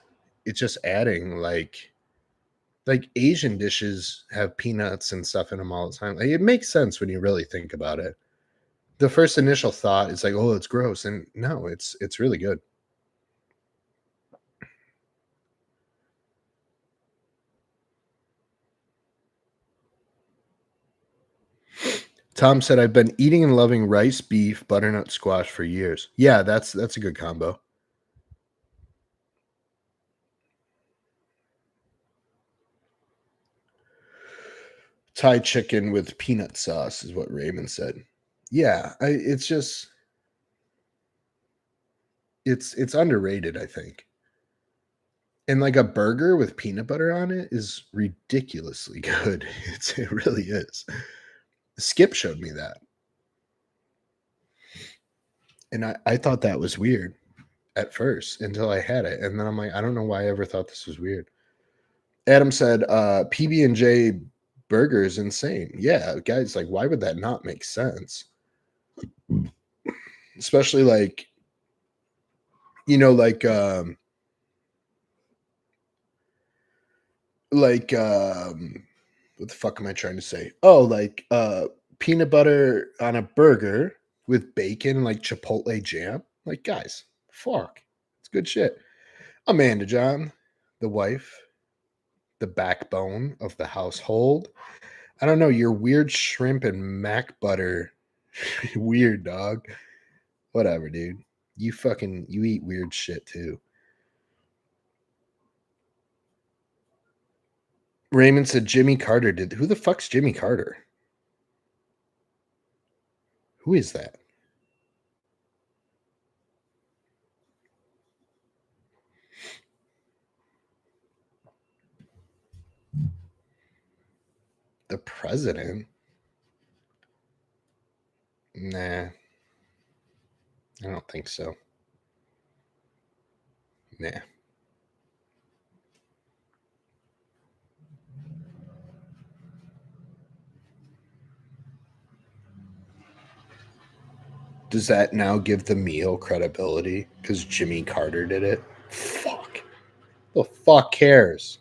adding like Like Asian dishes have peanuts and stuff in them all the time. Like, it makes sense when you really think about it. The first initial thought is like, "Oh, it's gross," and no, it's really good. Tom said, "I've been eating and loving rice, beef, butternut squash for years." Yeah, that's a good combo. Thai chicken with peanut sauce is what Raymond said. Yeah, it's just it's underrated, I think. And like a burger with peanut butter on it is ridiculously good. It really is. Skip showed me that, and I thought that was weird at first until I had it, and then I'm like, I don't know why I ever thought this was weird. Adam said, PB&J burger is insane. Yeah, guys, like, why would that not make sense? Especially like, you know, like what the fuck am I trying to say? Oh, like peanut butter on a burger with bacon, like chipotle jam. Like, guys, fuck. It's good shit. Amanda John, the wife, the backbone of the household. I don't know, your weird shrimp and mac butter. Weird, dog. Whatever, dude. You eat weird shit too. Raymond said Jimmy Carter did. Who the fuck's Jimmy Carter? Who is that? The president? Nah, I don't think so. Nah. Does that now give the meal credibility because Jimmy Carter did it? Fuck. The fuck cares?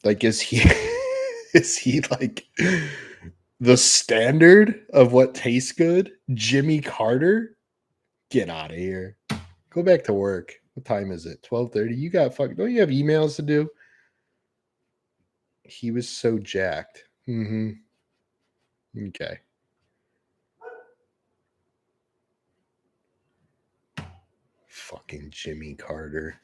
Like, is he is he like the standard of what tastes good? Jimmy Carter? Get out of here. Go back to work. What time is it? 12:30. You got fuck. Don't you have emails to do? He was so jacked. Mm-hmm. Okay. Fucking Jimmy Carter.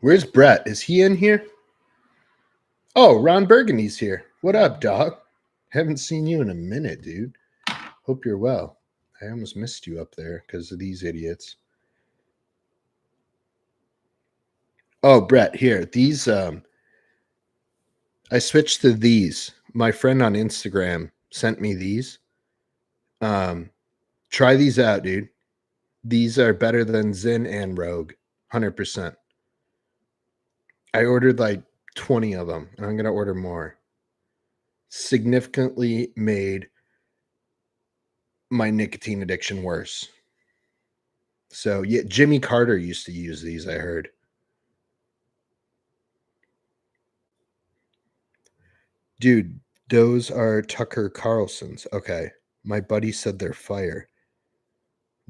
Where's Brett? Is he in here? Oh, Ron Burgundy's here. What up, dog? Haven't seen you in a minute, dude. Hope you're well. I almost missed you up there because of these idiots. Oh, Brett, here. These I switched to these. My friend on Instagram sent me these. Um Try these out, dude. These are better than Zyn and Rogue. 100%. I ordered like 20 of them, and I'm going to order more. Significantly made my nicotine addiction worse. So, yeah, Jimmy Carter used to use these, I heard. Dude, those are Tucker Carlson's. Okay. My buddy said they're fire.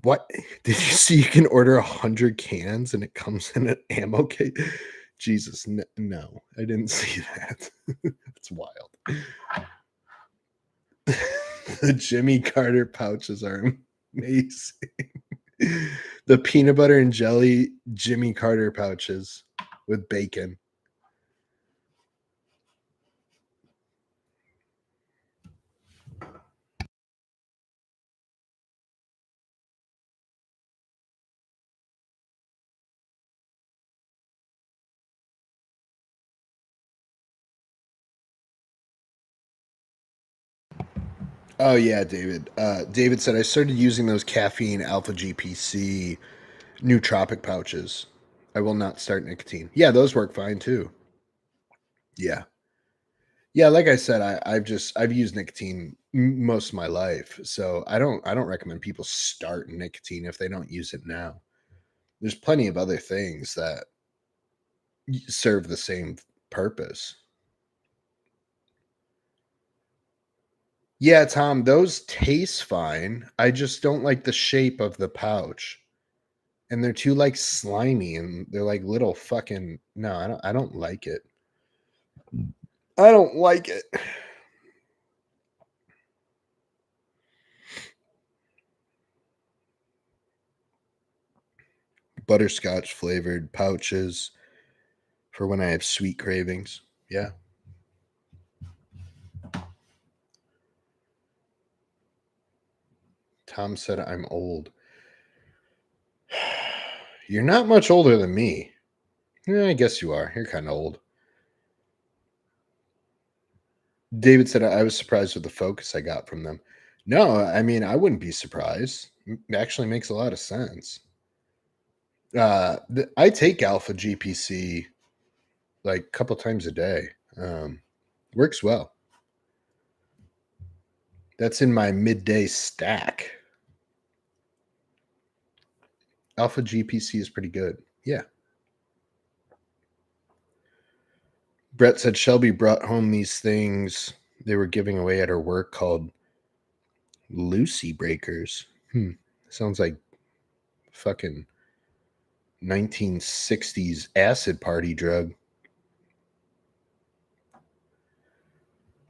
What? Did you see you can order 100 cans and it comes in an ammo case? Jesus, no, I didn't see that. It's wild. The Jimmy Carter pouches are amazing. The peanut butter and jelly Jimmy Carter pouches with bacon. Oh yeah, David. David said I started using those caffeine alpha GPC nootropic pouches. I will not start nicotine. Yeah, those work fine too. Yeah. Yeah, like I said, I've used nicotine most of my life, so I don't recommend people start nicotine if they don't use it now. There's plenty of other things that serve the same purpose. Yeah, Tom, those taste fine. I just don't like the shape of the pouch. And they're too like slimy and they're like little fucking no, I don't like it. I don't like it. Butterscotch flavored pouches for when I have sweet cravings. Yeah. Tom said I'm old. You're not much older than me. Yeah, I guess you are. You're kind of old. David said I was surprised with the focus I got from them. No, I mean, I wouldn't be surprised. It actually makes a lot of sense. I take alpha GPC like a couple times a day. Works well. That's in my midday stack. Alpha GPC is pretty good. Yeah. Brett said Shelby brought home these things they were giving away at her work called Lucy Breakers. Sounds like fucking 1960s acid party drug.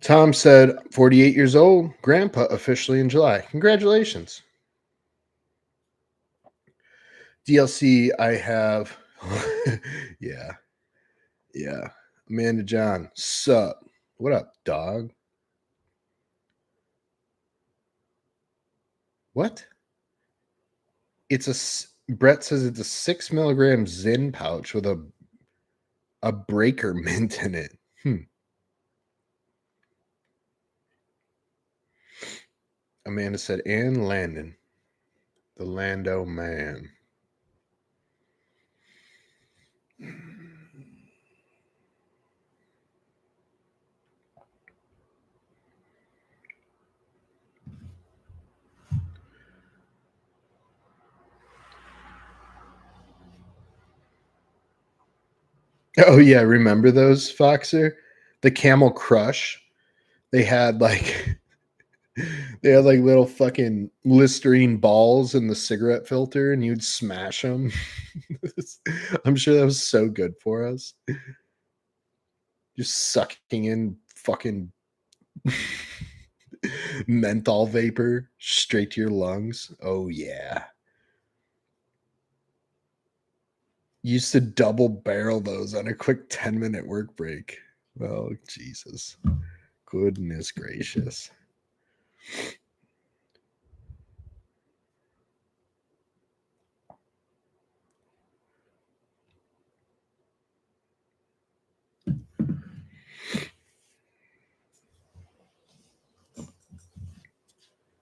Tom said 48 years old, grandpa officially in July. Congratulations. DLC, I have. Yeah. Yeah. Amanda John, sup? What up, dog? What? Brett says it's a 6 milligram Zyn pouch with a breaker mint in it. Amanda said, and Landon, the Lando man. Oh yeah, remember those, Foxer? The Camel Crush. They had like they had like little fucking Listerine balls in the cigarette filter, and you'd smash them. I'm sure that was so good for us. Just sucking in fucking menthol vapor straight to your lungs. Oh yeah. Used to double barrel those on a quick 10-minute work break. Oh Jesus. Goodness gracious.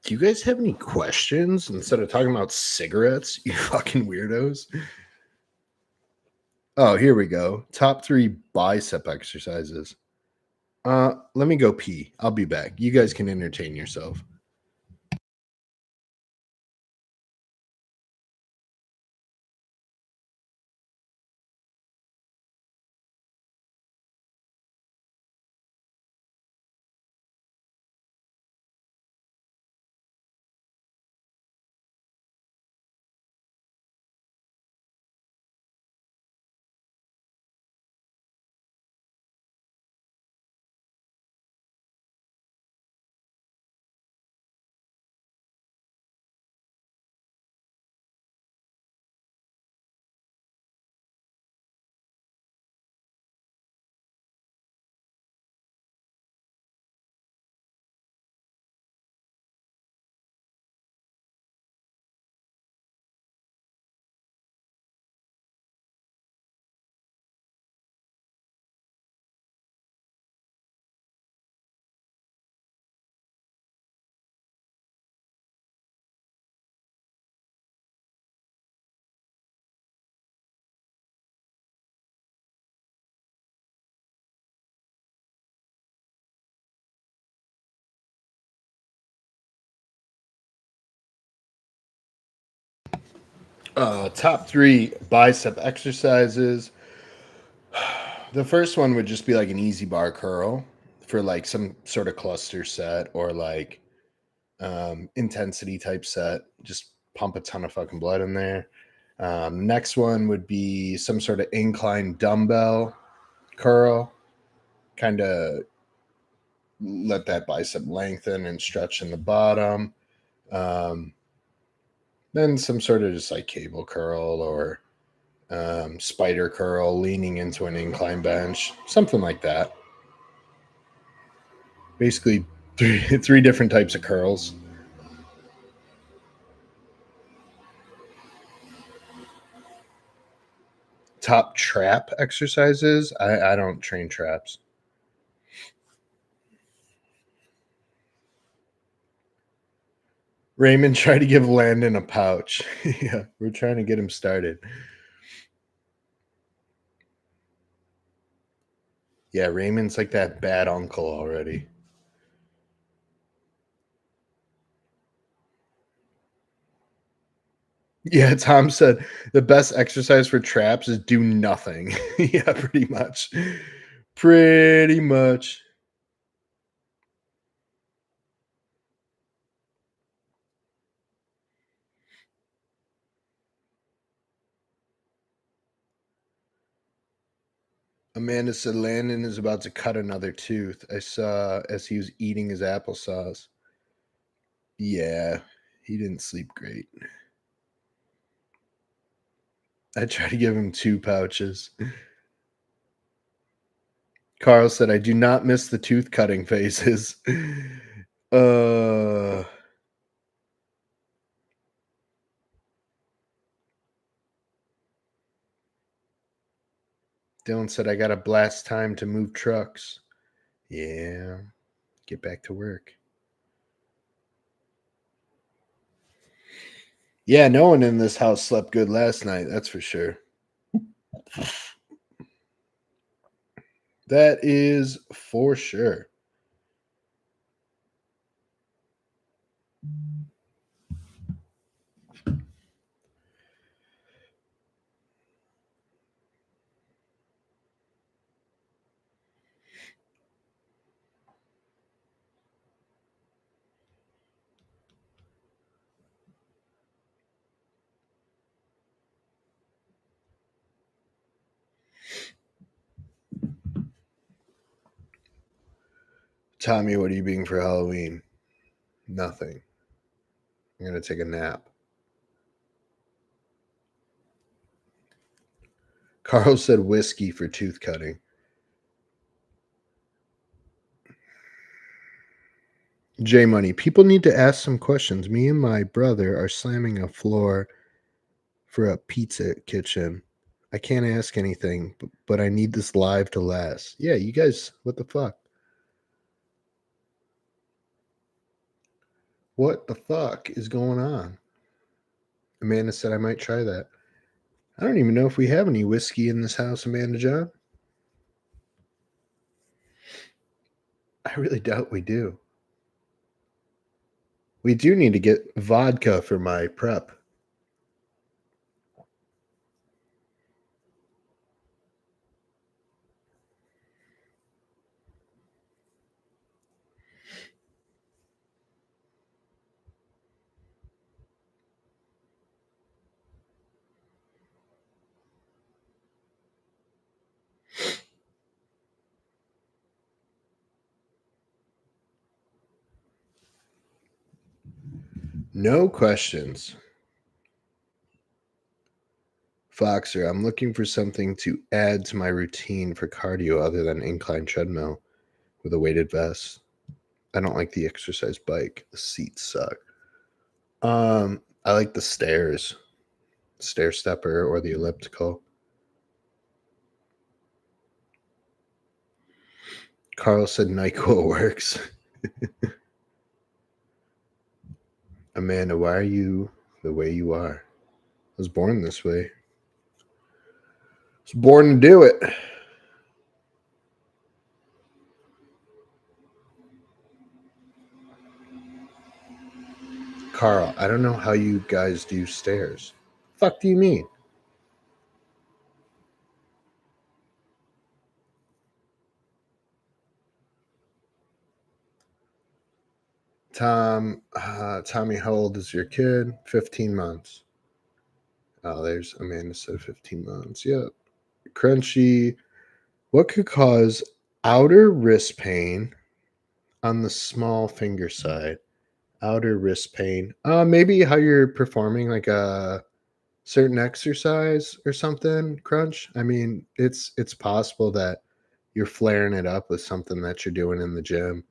Do you guys have any questions instead of talking about cigarettes, you fucking weirdos? Oh, here we go. Top 3 bicep exercises. Let me go pee. I'll be back. You guys can entertain yourself. Top 3 bicep exercises. The first one would just be like an easy bar curl for like some sort of cluster set or like intensity type set. Just pump a ton of fucking blood in there. Next one would be some sort of incline dumbbell curl. Kind of let that bicep lengthen and stretch in the bottom. Um, then some sort of just like cable curl or spider curl leaning into an incline bench, something like that. Basically, three different types of curls. Top trap exercises. I don't train traps. Raymond tried to give Landon a pouch. Yeah, we're trying to get him started. Yeah, Raymond's like that bad uncle already. Yeah, Tom said the best exercise for traps is do nothing. Yeah, pretty much. Pretty much. Amanda said Landon is about to cut another tooth. I saw as he was eating his applesauce. Yeah, he didn't sleep great. I tried to give him 2 pouches. Carl said, I do not miss the tooth cutting faces. uh, Dylan said, I got a blast time to move trucks. Yeah, get back to work. Yeah, no one in this house slept good last night. That's for sure. That is for sure. Tommy, what are you being for Halloween? Nothing. I'm going to take a nap. Carl said whiskey for tooth cutting. J Money, people need to ask some questions. Me and my brother are slamming a floor for a pizza kitchen. I can't ask anything, but I need this live to last. Yeah, you guys, what the fuck? What the fuck is going on? Amanda said I might try that. I don't even know if we have any whiskey in this house, Amanda John. I really doubt we do. We do need to get vodka for my prep. No questions. Foxer, I'm looking for something to add to my routine for cardio other than incline treadmill with a weighted vest. I don't like the exercise bike. The seats suck. I like the stairs, stair stepper or the elliptical. Carl said NyQuil works. Amanda, why are you the way you are? I was born this way. I was born to do it. Carl, I don't know how you guys do stairs. Fuck do you mean? Tommy, how old is your kid? 15 months. Oh, there's Amanda said 15 months. Yep. Crunchy. What could cause outer wrist pain on the small finger side? Outer wrist pain. Maybe how you're performing like a certain exercise or something, Crunch. I mean, it's possible that you're flaring it up with something that you're doing in the gym.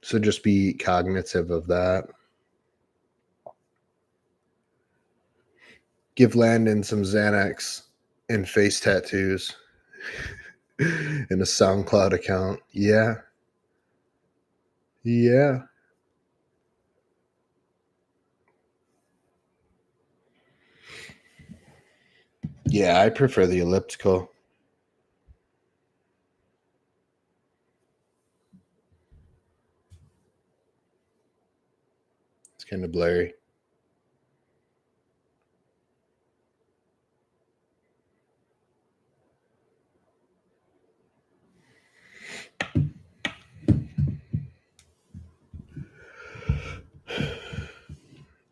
So just be cognitive of that. Give Landon some Xanax and face tattoos and a SoundCloud account. Yeah. Yeah. Yeah, I prefer the elliptical. It's kind of blurry.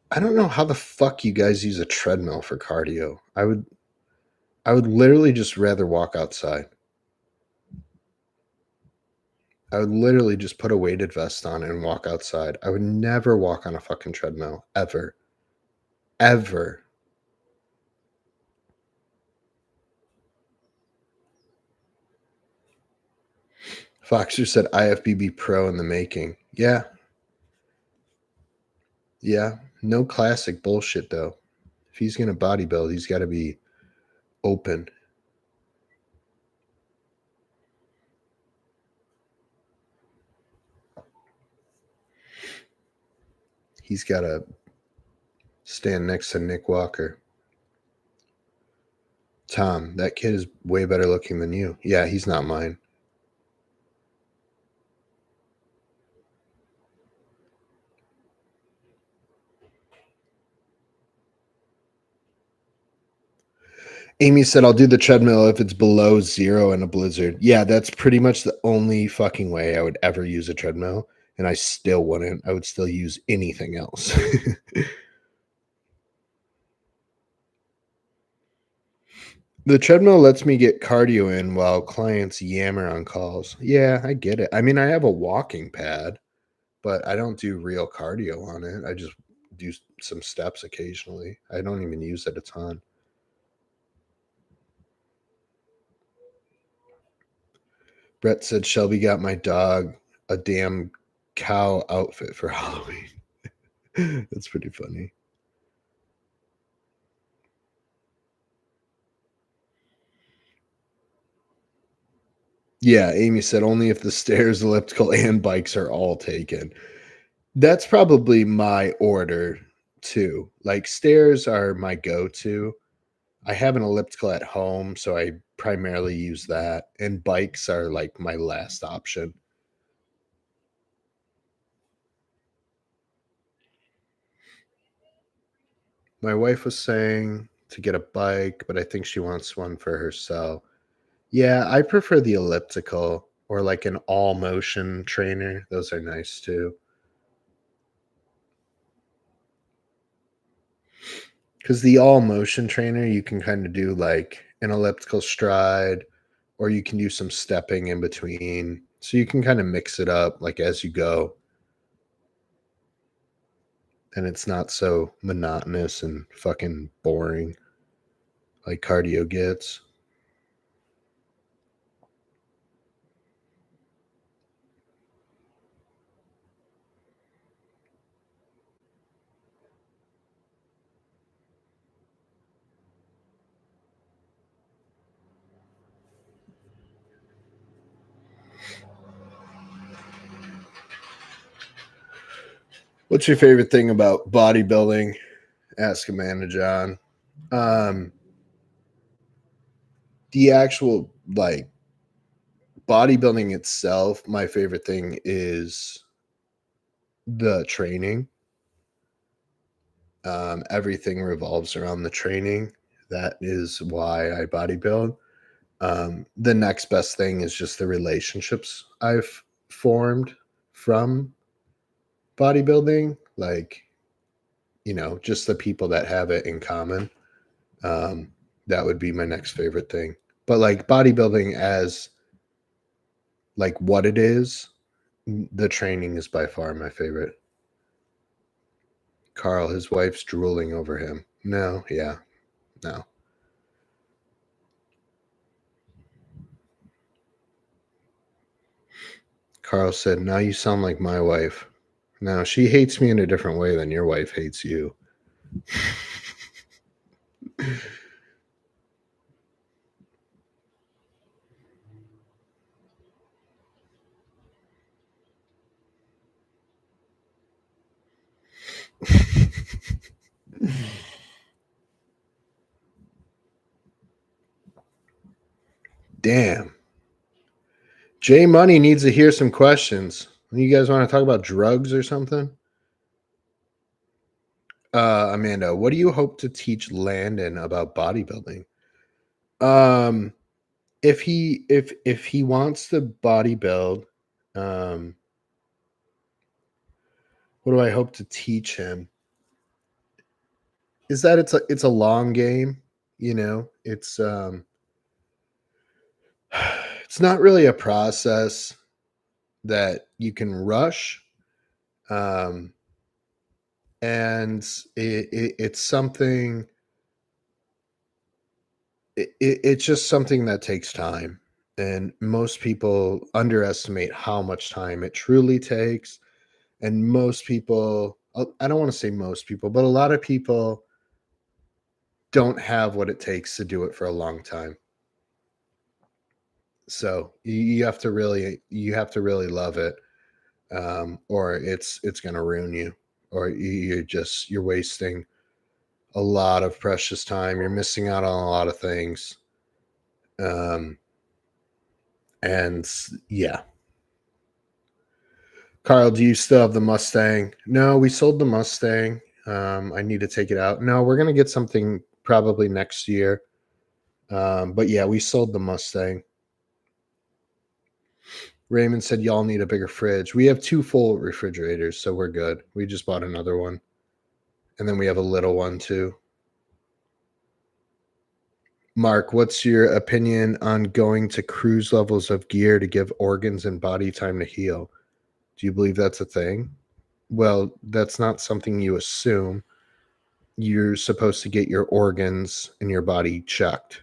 I don't know how the fuck you guys use a treadmill for cardio. I would literally just rather walk outside. I would literally just put a weighted vest on and walk outside. I would never walk on a fucking treadmill ever. Ever. Foxer said IFBB Pro in the making. Yeah. Yeah. No classic bullshit though. If he's going to bodybuild, he's got to be open. He's got to stand next to Nick Walker. Tom, that kid is way better looking than you. Yeah, he's not mine. Amy said, I'll do the treadmill if it's below 0 in a blizzard. Yeah, that's pretty much the only fucking way I would ever use a treadmill. And I still wouldn't. I would still use anything else. The treadmill lets me get cardio in while clients yammer on calls. Yeah, I get it. I mean, I have a walking pad, but I don't do real cardio on it. I just do some steps occasionally. I don't even use it a ton. Brett said Shelby got my dog a damn cow outfit for Halloween. That's pretty funny. Yeah, Amy said only if the stairs, elliptical, and bikes are all taken. That's probably my order too. Like stairs are my go-to. I have an elliptical at home, so I primarily use that. And bikes are like my last option. My wife was saying to get a bike, but I think she wants one for herself. Yeah, I prefer the elliptical or like an all motion trainer. Those are nice too. Because the all motion trainer, you can kind of do like an elliptical stride or you can do some stepping in between. So you can kind of mix it up like as you go. And it's not so monotonous and fucking boring like cardio gets. What's your favorite thing about bodybuilding? Ask Amanda John. Um, the actual like bodybuilding itself, my favorite thing is the training. Everything revolves around the training. That is why I bodybuild. The next best thing is just the relationships I've formed from bodybuilding, like, just the people that have it in common. Um, that would be my next favorite thing. But like bodybuilding as like what it is, the training is by far my favorite. Carl, his wife's drooling over him. No, yeah, no. Carl said, "Now you sound like my wife." No, she hates me in a different way than your wife hates you. Damn. J Money needs to hear some questions. You guys want to talk about drugs or something? Amanda, what do you hope to teach Landon about bodybuilding? Um, if he wants to bodybuild, um, what do I hope to teach him? Is that it's a long game, it's not really a process that you can rush. Um, and it's something it's just something that takes time, and most people underestimate how much time it truly takes. And most people, I don't want to say most people, but a lot of people don't have what it takes to do it for a long time. So you have to really love it, or it's going to ruin you, or you're wasting a lot of precious time. You're missing out on a lot of things. Um, and yeah. Carl, do you still have the Mustang? No, we sold the Mustang. I need to take it out. No, we're gonna get something probably next year. But yeah, we sold the Mustang. Raymond said y'all need a bigger fridge. We have 2 full refrigerators, so we're good. We just bought another one. And then we have a little one too. Mark, what's your opinion on going to cruise levels of gear to give organs and body time to heal? Do you believe that's a thing? Well, that's not something you assume. You're supposed to get your organs in your body checked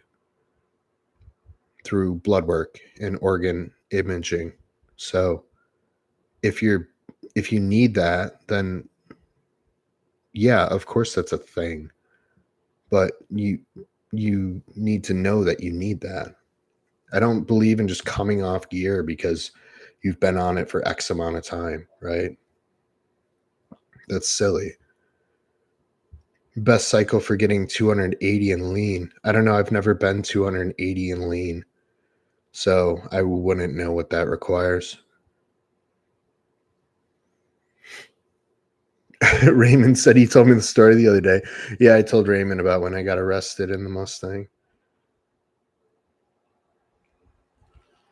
through blood work and organ imaging. So if you need that, then yeah, of course that's a thing. But you need to know that you need that. I don't believe in just coming off gear because you've been on it for X amount of time, right? That's silly. Best cycle for getting 280 in lean. I don't know. I've never been 280 in lean, so I wouldn't know what that requires. Raymond said he told me the story the other day. Yeah, I told Raymond about when I got arrested in the Mustang.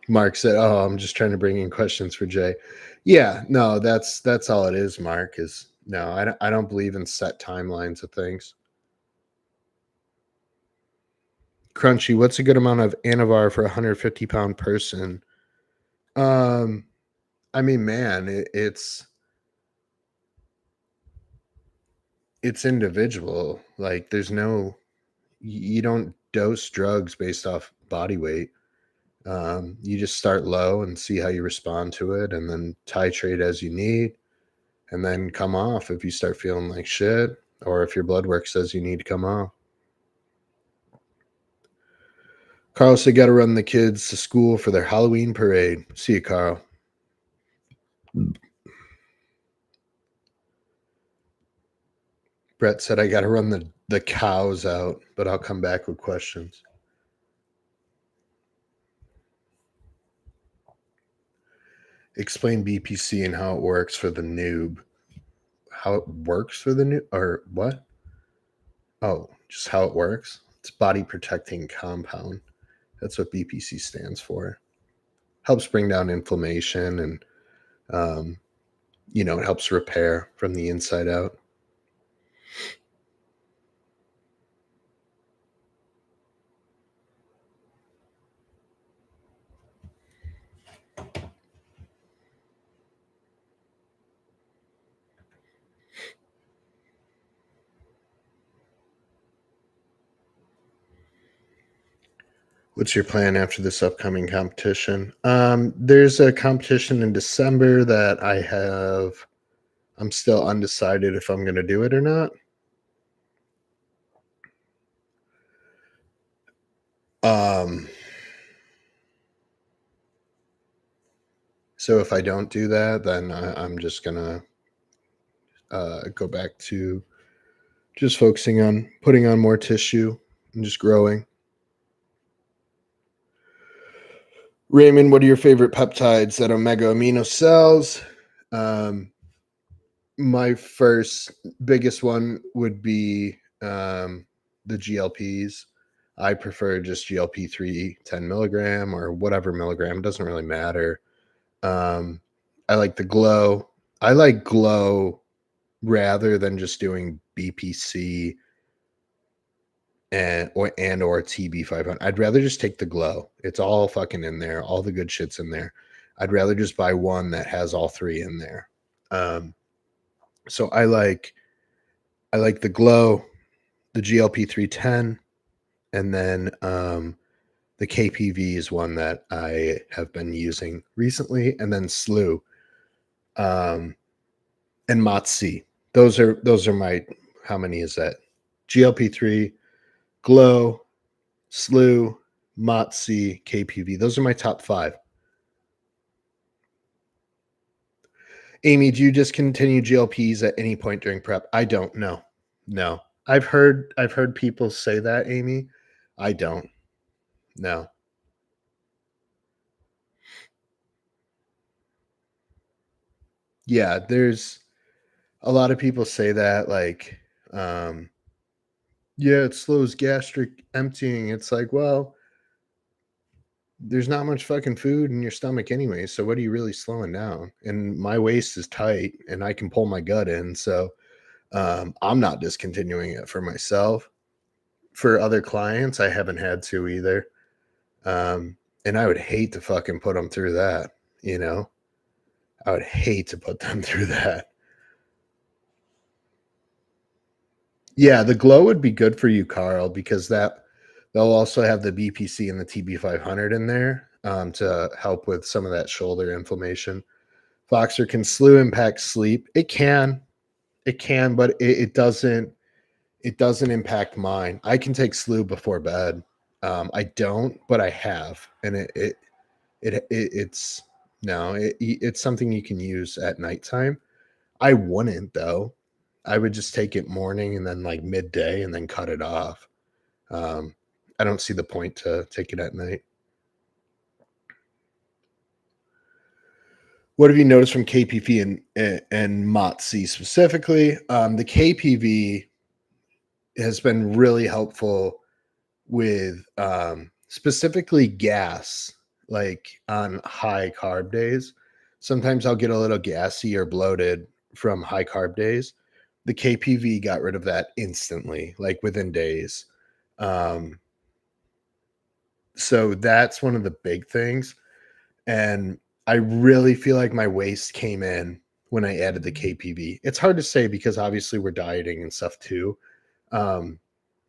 Mark said, "Oh, I'm just trying to bring in questions for Jay." Yeah, no, that's all it is. Mark is no, I don't believe in set timelines of things. Crunchy, what's a good amount of Anavar for a 150-pound person? Um, I mean, man, it's individual. Like, you don't dose drugs based off body weight. You just start low and see how you respond to it, and then titrate as you need, and then come off if you start feeling like shit, or if your blood work says you need to come off. Carl said, "Got to run the kids to school for their Halloween parade." See you, Carl. Brett said, "I got to run the cows out, but I'll come back with questions." Explain BPC and how it works for the noob. How it works for the noob, or what? Oh, just how it works. It's body protecting compound. That's what BPC stands for. Helps bring down inflammation and, um, it helps repair from the inside out. What's your plan after this upcoming competition? There's a competition in December that I'm still undecided if I'm going to do it or not. Um, so if I don't do that, then I'm just going to go back to just focusing on putting on more tissue and just growing. Raymond, what are your favorite peptides that omega amino cells? Um, my first biggest one would be the GLPs. I prefer just GLP-3 10 milligram or whatever milligram. It doesn't really matter. I like the glow. I like glow rather than just doing BPC or TB500. I'd rather just take the glow. It's all fucking in there. All the good shit's in there. I'd rather just buy one that has all three in there. So I like the glow, the GLP 310, and then the KPV is one that I have been using recently, and then SLU, and MOTS-C. Those are my, how many is that? GLP-3, glow, SLU, MOTS-C, KPV. Those are my top 5. Amy, do you discontinue GLPs at any point during prep? I don't know. No. I've heard people say that, Amy. I don't. No. Yeah, there's a lot of people say that, like, yeah, it slows gastric emptying. It's like, well, there's not much fucking food in your stomach anyway. So what are you really slowing down? And my waist is tight and I can pull my gut in. So I'm not discontinuing it for myself. For other clients, I haven't had to either. And I would hate to fucking put them through that, you know? I would hate to put them through that. Yeah, the glow would be good for you, Carl, because they'll also have the BPC and the TB500 in there to help with some of that shoulder inflammation. Voxer can SLU impact sleep. It can, but it doesn't. It doesn't impact mine. I can take SLU before bed. I don't, but I have, and it's no, it's something you can use at nighttime. I wouldn't though. I would just take it morning and then like midday and then cut it off. Um, I don't see the point to take it at night. What have you noticed from KPV and MOTS-C specifically? The KPV has been really helpful with specifically gas, like on high carb days. Sometimes I'll get a little gassy or bloated from high carb days. The KPV got rid of that instantly, like within days. Um, so that's one of the big things. And I really feel like my waist came in when I added the KPV. It's hard to say because obviously we're dieting and stuff too. Um,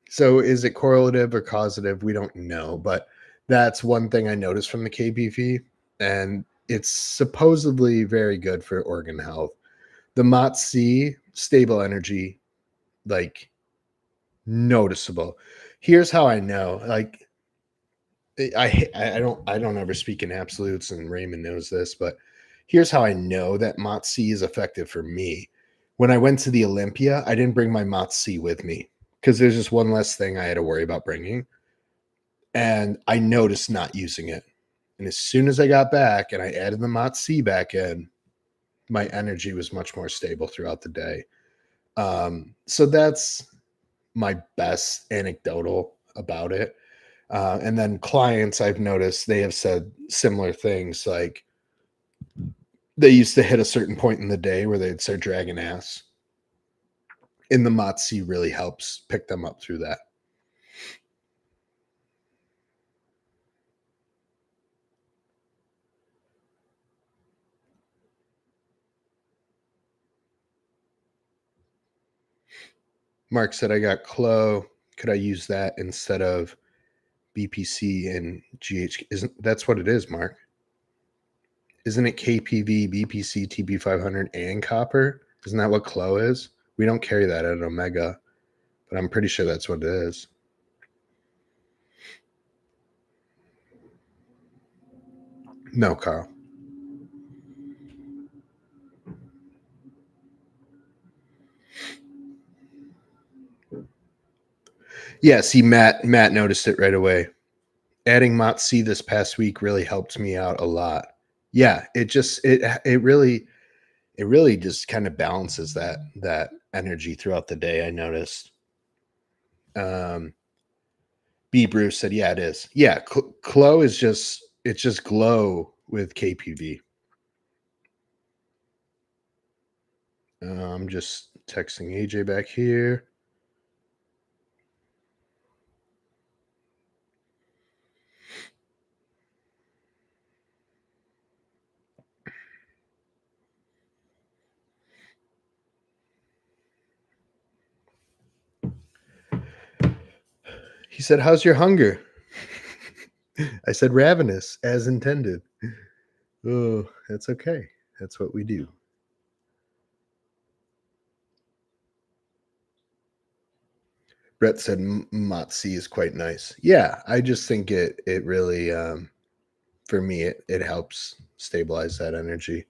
so is it correlative or causative? We don't know, but that's one thing I noticed from the KPV, and it's supposedly very good for organ health. The MOTS-C, stable energy, like noticeable. Here's how I know. Like I don't ever speak in absolutes, and Raymond knows this, but here's how I know that MOTS-C is effective for me. When I went to the Olympia, I didn't bring my MOTS-C with me because there's just one less thing I had to worry about bringing. And I noticed not using it. And as soon as I got back and I added the MOTS-C back in, my energy was much more stable throughout the day. So my best anecdotal about it. And then clients I've noticed they have said similar things. Like they used to hit a certain point in the day where they'd start dragging ass, and the Motzi really helps pick them up through that. Mark said, I got Clo. Could I use that instead of BPC and GH? Isn't that's what it is, Mark? Isn't it KPV, BPC, TP500, and copper? Isn't that what Clo is? We don't carry that at Omega, but I'm pretty sure that's what it is. No, Carl. Yeah, see, Matt noticed it right away. Adding Motzi this past week really helped me out a lot. Yeah, it really just kind of balances that energy throughout the day. I noticed. B Bruce said, "Yeah, it is. Yeah, Clo is just it's just glow with KPV." I'm just texting AJ back here. He said, "How's your hunger?" I said, "Ravenous, as intended." Oh, that's okay. That's what we do. Brett said Motzi is quite nice. Yeah, I just think it really for me it helps stabilize that energy.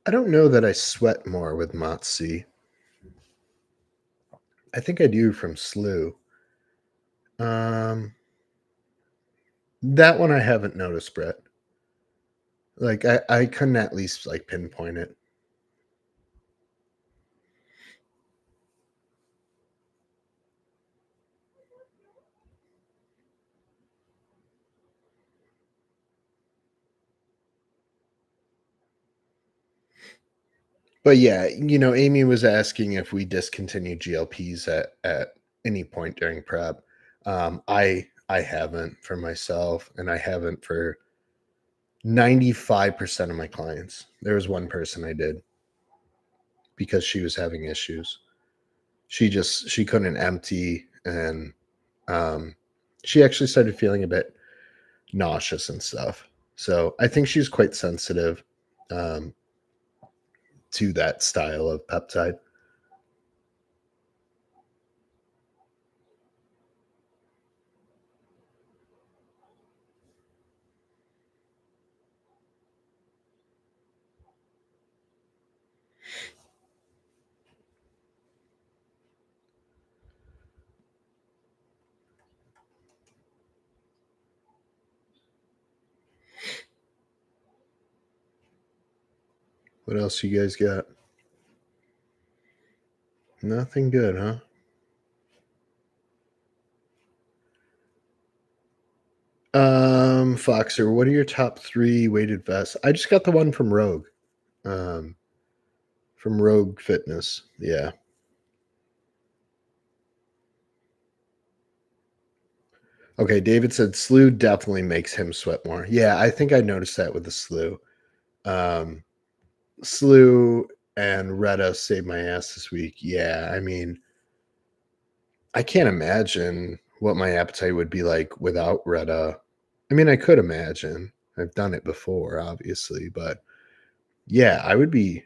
I don't know that I sweat more with Motzi. I think I do from Slew. Um, that one I haven't noticed, Brett. Like I couldn't at least like pinpoint it. But yeah, Amy was asking if we discontinued GLPs at any point during prep. I haven't for myself, and I haven't for 95% of my clients. There was one person I did because she was having issues. She couldn't empty, and um, she actually started feeling a bit nauseous and stuff. So I think she's quite sensitive um, to that style of peptide. What else you guys got? Nothing good, huh? Foxer, what are your top 3 weighted vests? I just got the one um, from Rogue Fitness. Yeah. Okay, David said Slew definitely makes him sweat more. Yeah, I think I noticed that with the Slew. Um, Slew and Retta saved my ass this week. Yeah, I mean, I can't imagine what my appetite would be like without Retta. I mean, I could imagine. I've done it before, obviously, but yeah, I would be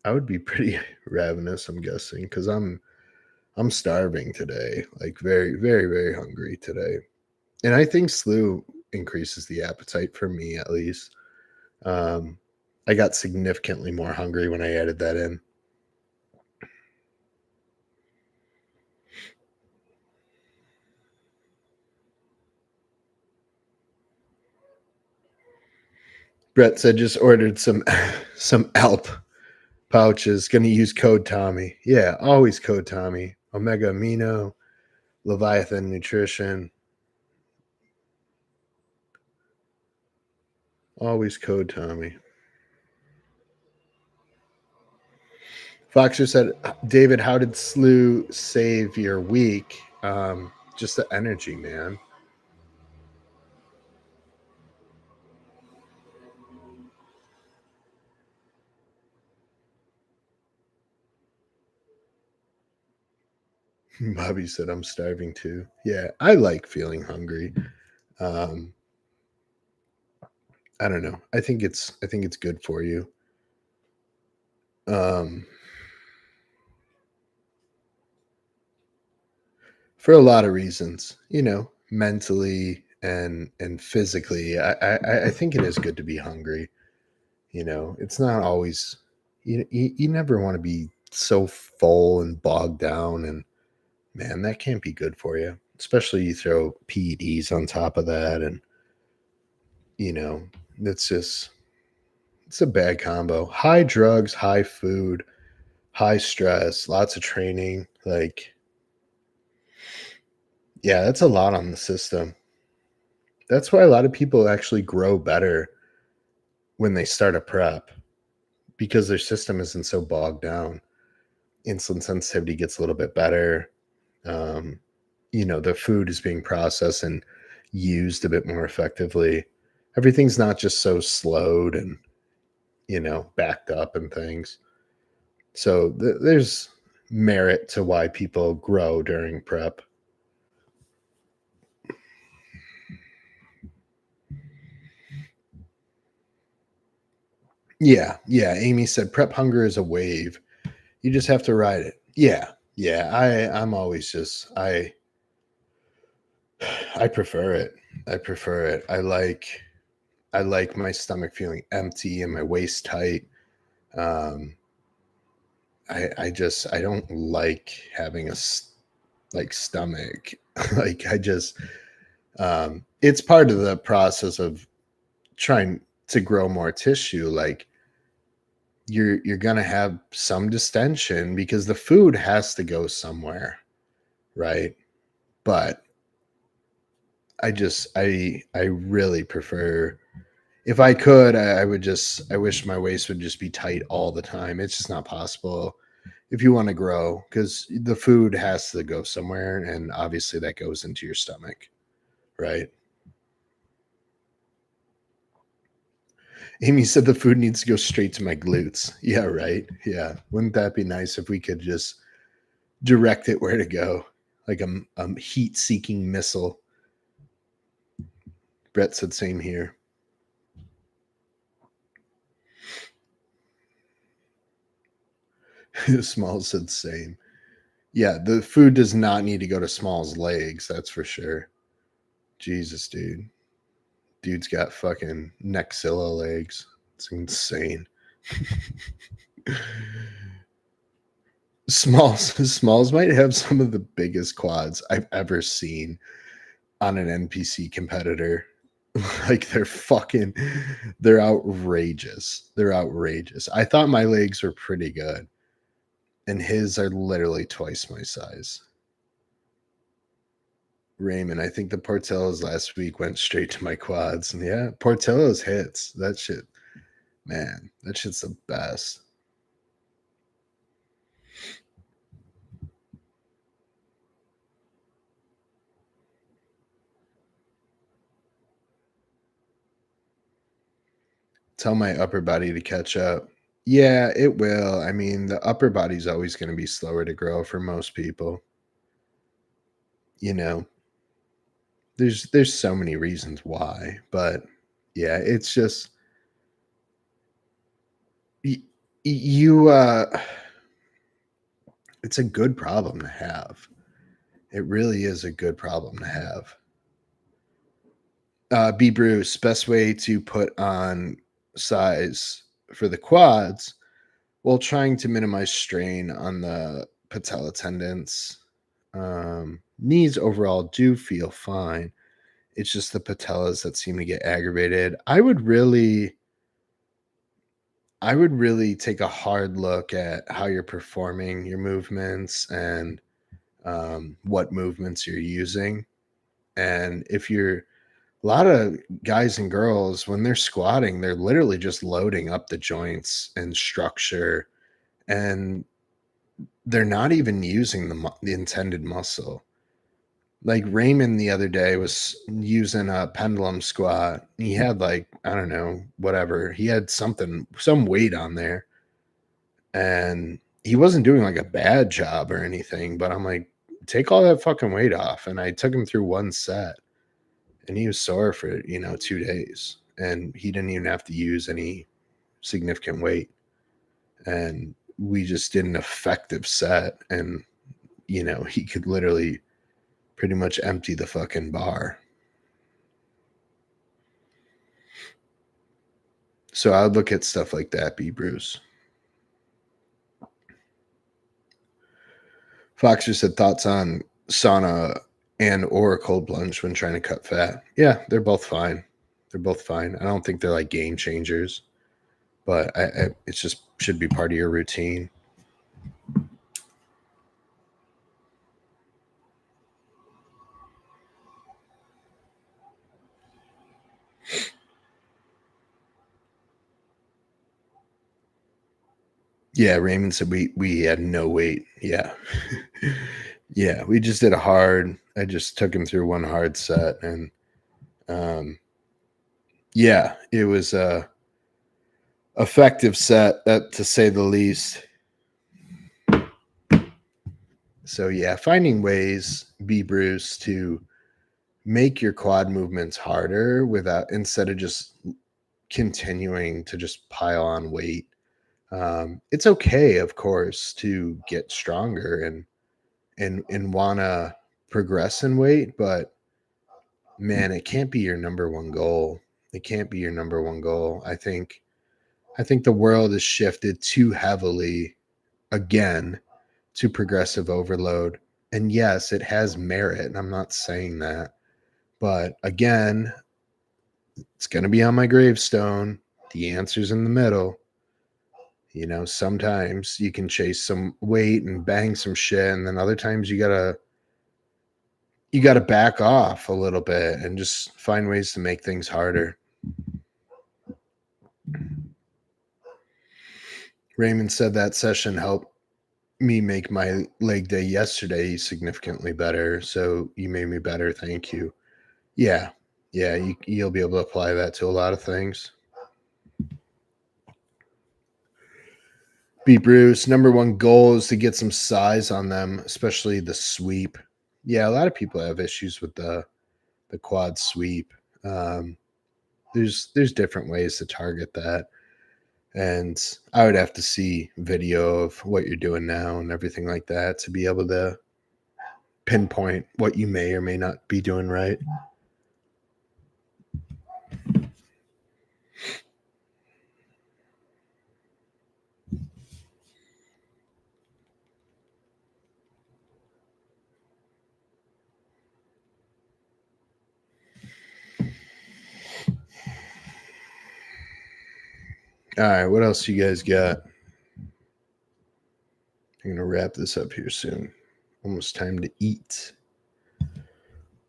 pretty ravenous, I'm guessing, because I'm starving today. Like very, very, very hungry today. And I think Slew increases the appetite for me at least. Um, I got significantly more hungry when I added that in. Brett said just ordered some some Alp pouches. Going to use code Tommy. Yeah, always code Tommy. Omega Amino, Leviathan Nutrition. Always code Tommy. Foxer said, David, how did Slew save your week? Just the energy, man. Bobby said, I'm starving too. Yeah, I like feeling hungry. Um, I don't know. I think it's good for you. Um, for a lot of reasons, mentally and physically. I think it is good to be hungry. It's not always you never want to be so full and bogged down, and man, that can't be good for you. Especially you throw PEDs on top of that, and you know, it's just it's a bad combo. High drugs, high food, high stress, lots of training. Like, yeah, that's a lot on the system. That's why a lot of people actually grow better when they start a prep because their system isn't so bogged down. Insulin sensitivity gets a little bit better. Um, the food is being processed and used a bit more effectively. Everything's not just so slowed and, backed up and things. So there's merit to why people grow during prep. Yeah, yeah. Amy said prep hunger is a wave. You just have to ride it. Yeah, yeah. I'm always just I prefer it. I prefer it. I like my stomach feeling empty and my waist tight. Um, I don't like having like stomach. Like I just it's part of the process of trying to grow more tissue. Like you're gonna have some distension because the food has to go somewhere, right? But I really prefer if I could, I would I wish my waist would just be tight all the time. It's just not possible if you want to grow because the food has to go somewhere. And obviously that goes into your stomach, right? Amy said the food needs to go straight to my glutes. Yeah, right. Yeah. Wouldn't that be nice if we could just direct it where to go? Like a heat seeking missile. Brett said same here. Smalls said same. Yeah, the food does not need to go to Small's legs, that's for sure. Jesus, dude. Dude's got fucking Nexilla legs. It's insane. Smalls might have some of the biggest quads I've ever seen on an NPC competitor. Like they're outrageous. They're outrageous. I thought my legs were pretty good, and his are literally twice my size. Raymond, I think the Portillo's last week went straight to my quads. And yeah, Portillo's hits. That shit, man, that shit's the best. Tell my upper body to catch up. Yeah, it will. I mean, the upper body's always going to be slower to grow for most people. You know, there's so many reasons why, but yeah, it's just y- you it's a good problem to have. It really is a good problem to have. B Bruce, best way to put on size for the quads, while trying to minimize strain on the patella tendons. Knees overall do feel fine. It's just the patellas that seem to get aggravated. I would really take a hard look at how you're performing your movements and what movements you're using. And if you're a lot of guys and girls, when they're squatting, they're literally just loading up the joints and structure, and they're not even using the intended muscle. Like Raymond the other day was using a pendulum squat. He had like, I don't know, whatever. He had some weight on there, and he wasn't doing like a bad job or anything, but I'm like, take all that fucking weight off. And I took him through one set, and he was sore for, 2 days, and he didn't even have to use any significant weight. And we just did an effective set, and he could literally pretty much empty the fucking bar. So I would look at stuff like that, B. Bruce. Foxer said thoughts on sauna and or cold plunge when trying to cut fat. Yeah, they're both fine. They're both fine. I don't think they're like game changers, but it's just should be part of your routine. Yeah, Raymond said we had no weight. Yeah. Yeah, we just did I just took him through one hard set, and yeah, it was a effective set, that to say the least. So yeah, finding ways, B. Bruce, to make your quad movements harder without, instead of just continuing to just pile on weight. It's okay, of course, to get stronger and want to progress in weight, but man, it can't be your number one goal. It can't be your number one goal. I think the world has shifted too heavily again to progressive overload. And yes, it has merit, and I'm not saying that. But again, it's going to be on my gravestone. The answer's in the middle. Sometimes you can chase some weight and bang some shit, and then other times you got to back off a little bit and just find ways to make things harder. Raymond said that session helped me make my leg day yesterday significantly better. So you made me better. Thank you. Yeah. Yeah. You'll be able to apply that to a lot of things. B. Bruce, number one goal is to get some size on them, especially the sweep. Yeah. A lot of people have issues with the quad sweep. There's different ways to target that. And I would have to see video of what you're doing now and everything like that to be able to pinpoint what you may or may not be doing right. All right, what else you guys got? I'm going to wrap this up here soon. Almost time to eat.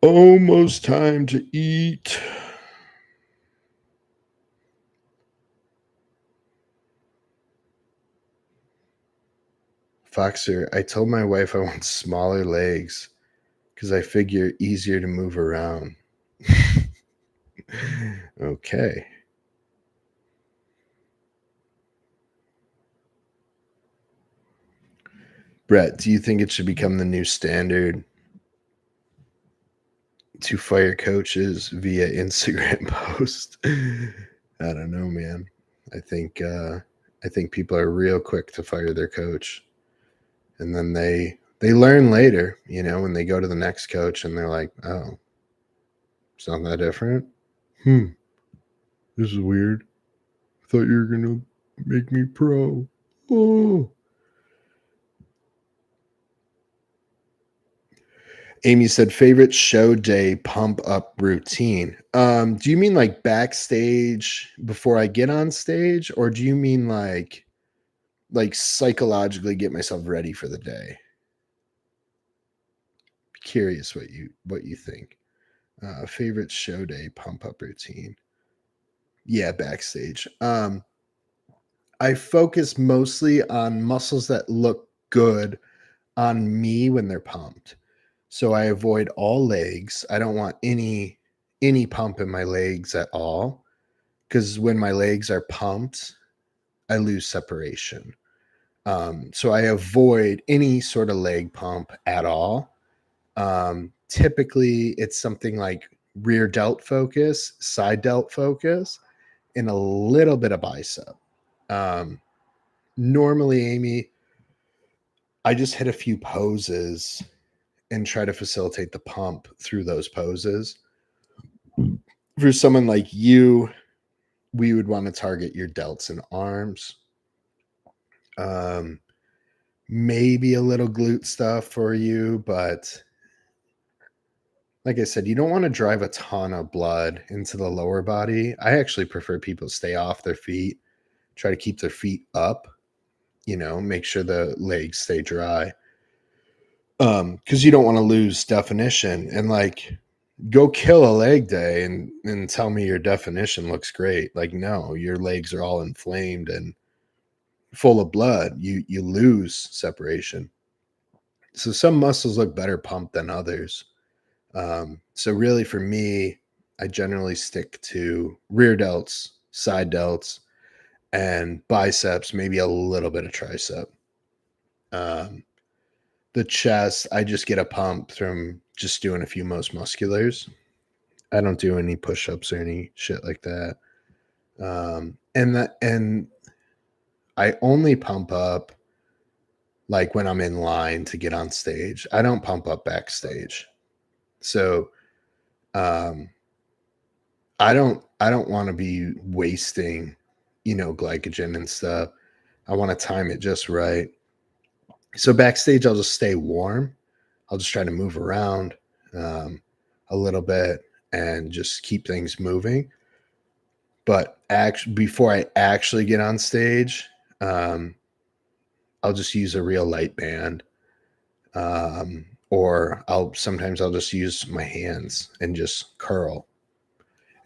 Almost time to eat. Foxer, I told my wife I want smaller legs because I figure easier to move around. Okay. Brett, do you think it should become the new standard to fire coaches via Instagram post? I don't know, man. I think people are real quick to fire their coach, and then they learn later, when they go to the next coach, and they're like, "Oh, it's not that different. This is weird. I thought you were gonna Make me pro. Oh. Amy said favorite show day pump up routine. Do you mean like backstage before I get on stage, or do you mean like psychologically get myself ready for the day? Curious what you think. Favorite show day pump up routine. Yeah, backstage. I focus mostly on muscles that look good on me when they're pumped. So I avoid all legs. I don't want any pump in my legs at all because when my legs are pumped, I lose separation. So I avoid any sort of leg pump at all. Typically, it's something like rear delt focus, side delt focus, and a little bit of bicep. Um, Normally, Amy, I just hit a few poses and try to facilitate the pump through those poses. For someone like you, we would want to target your delts and arms. Um, Maybe a little glute stuff for you, but like I said, you don't want to drive a ton of blood into the lower body. I actually prefer people stay off their feet, try to keep their feet up, make sure the legs stay dry. Because you don't want to lose definition and like go kill a leg day and tell me your definition looks great. Like, no, your legs are all inflamed and full of blood. You lose separation. So some muscles look better pumped than others. So really for me, I generally stick to rear delts, side delts, and biceps, maybe a little bit of tricep. Um, the chest, I just get a pump from just doing a few most musculars. I don't do any push-ups or any shit like that. And I only pump up like when I'm in line to get on stage. I don't pump up backstage. So um I don't want to be wasting, glycogen and stuff. I want to time it just right. So backstage I'll just stay warm. I'll just try to move around um, a little bit and just keep things moving. But before I actually get on stage, um, I'll just use a real light band, or I'll just use my hands and just curl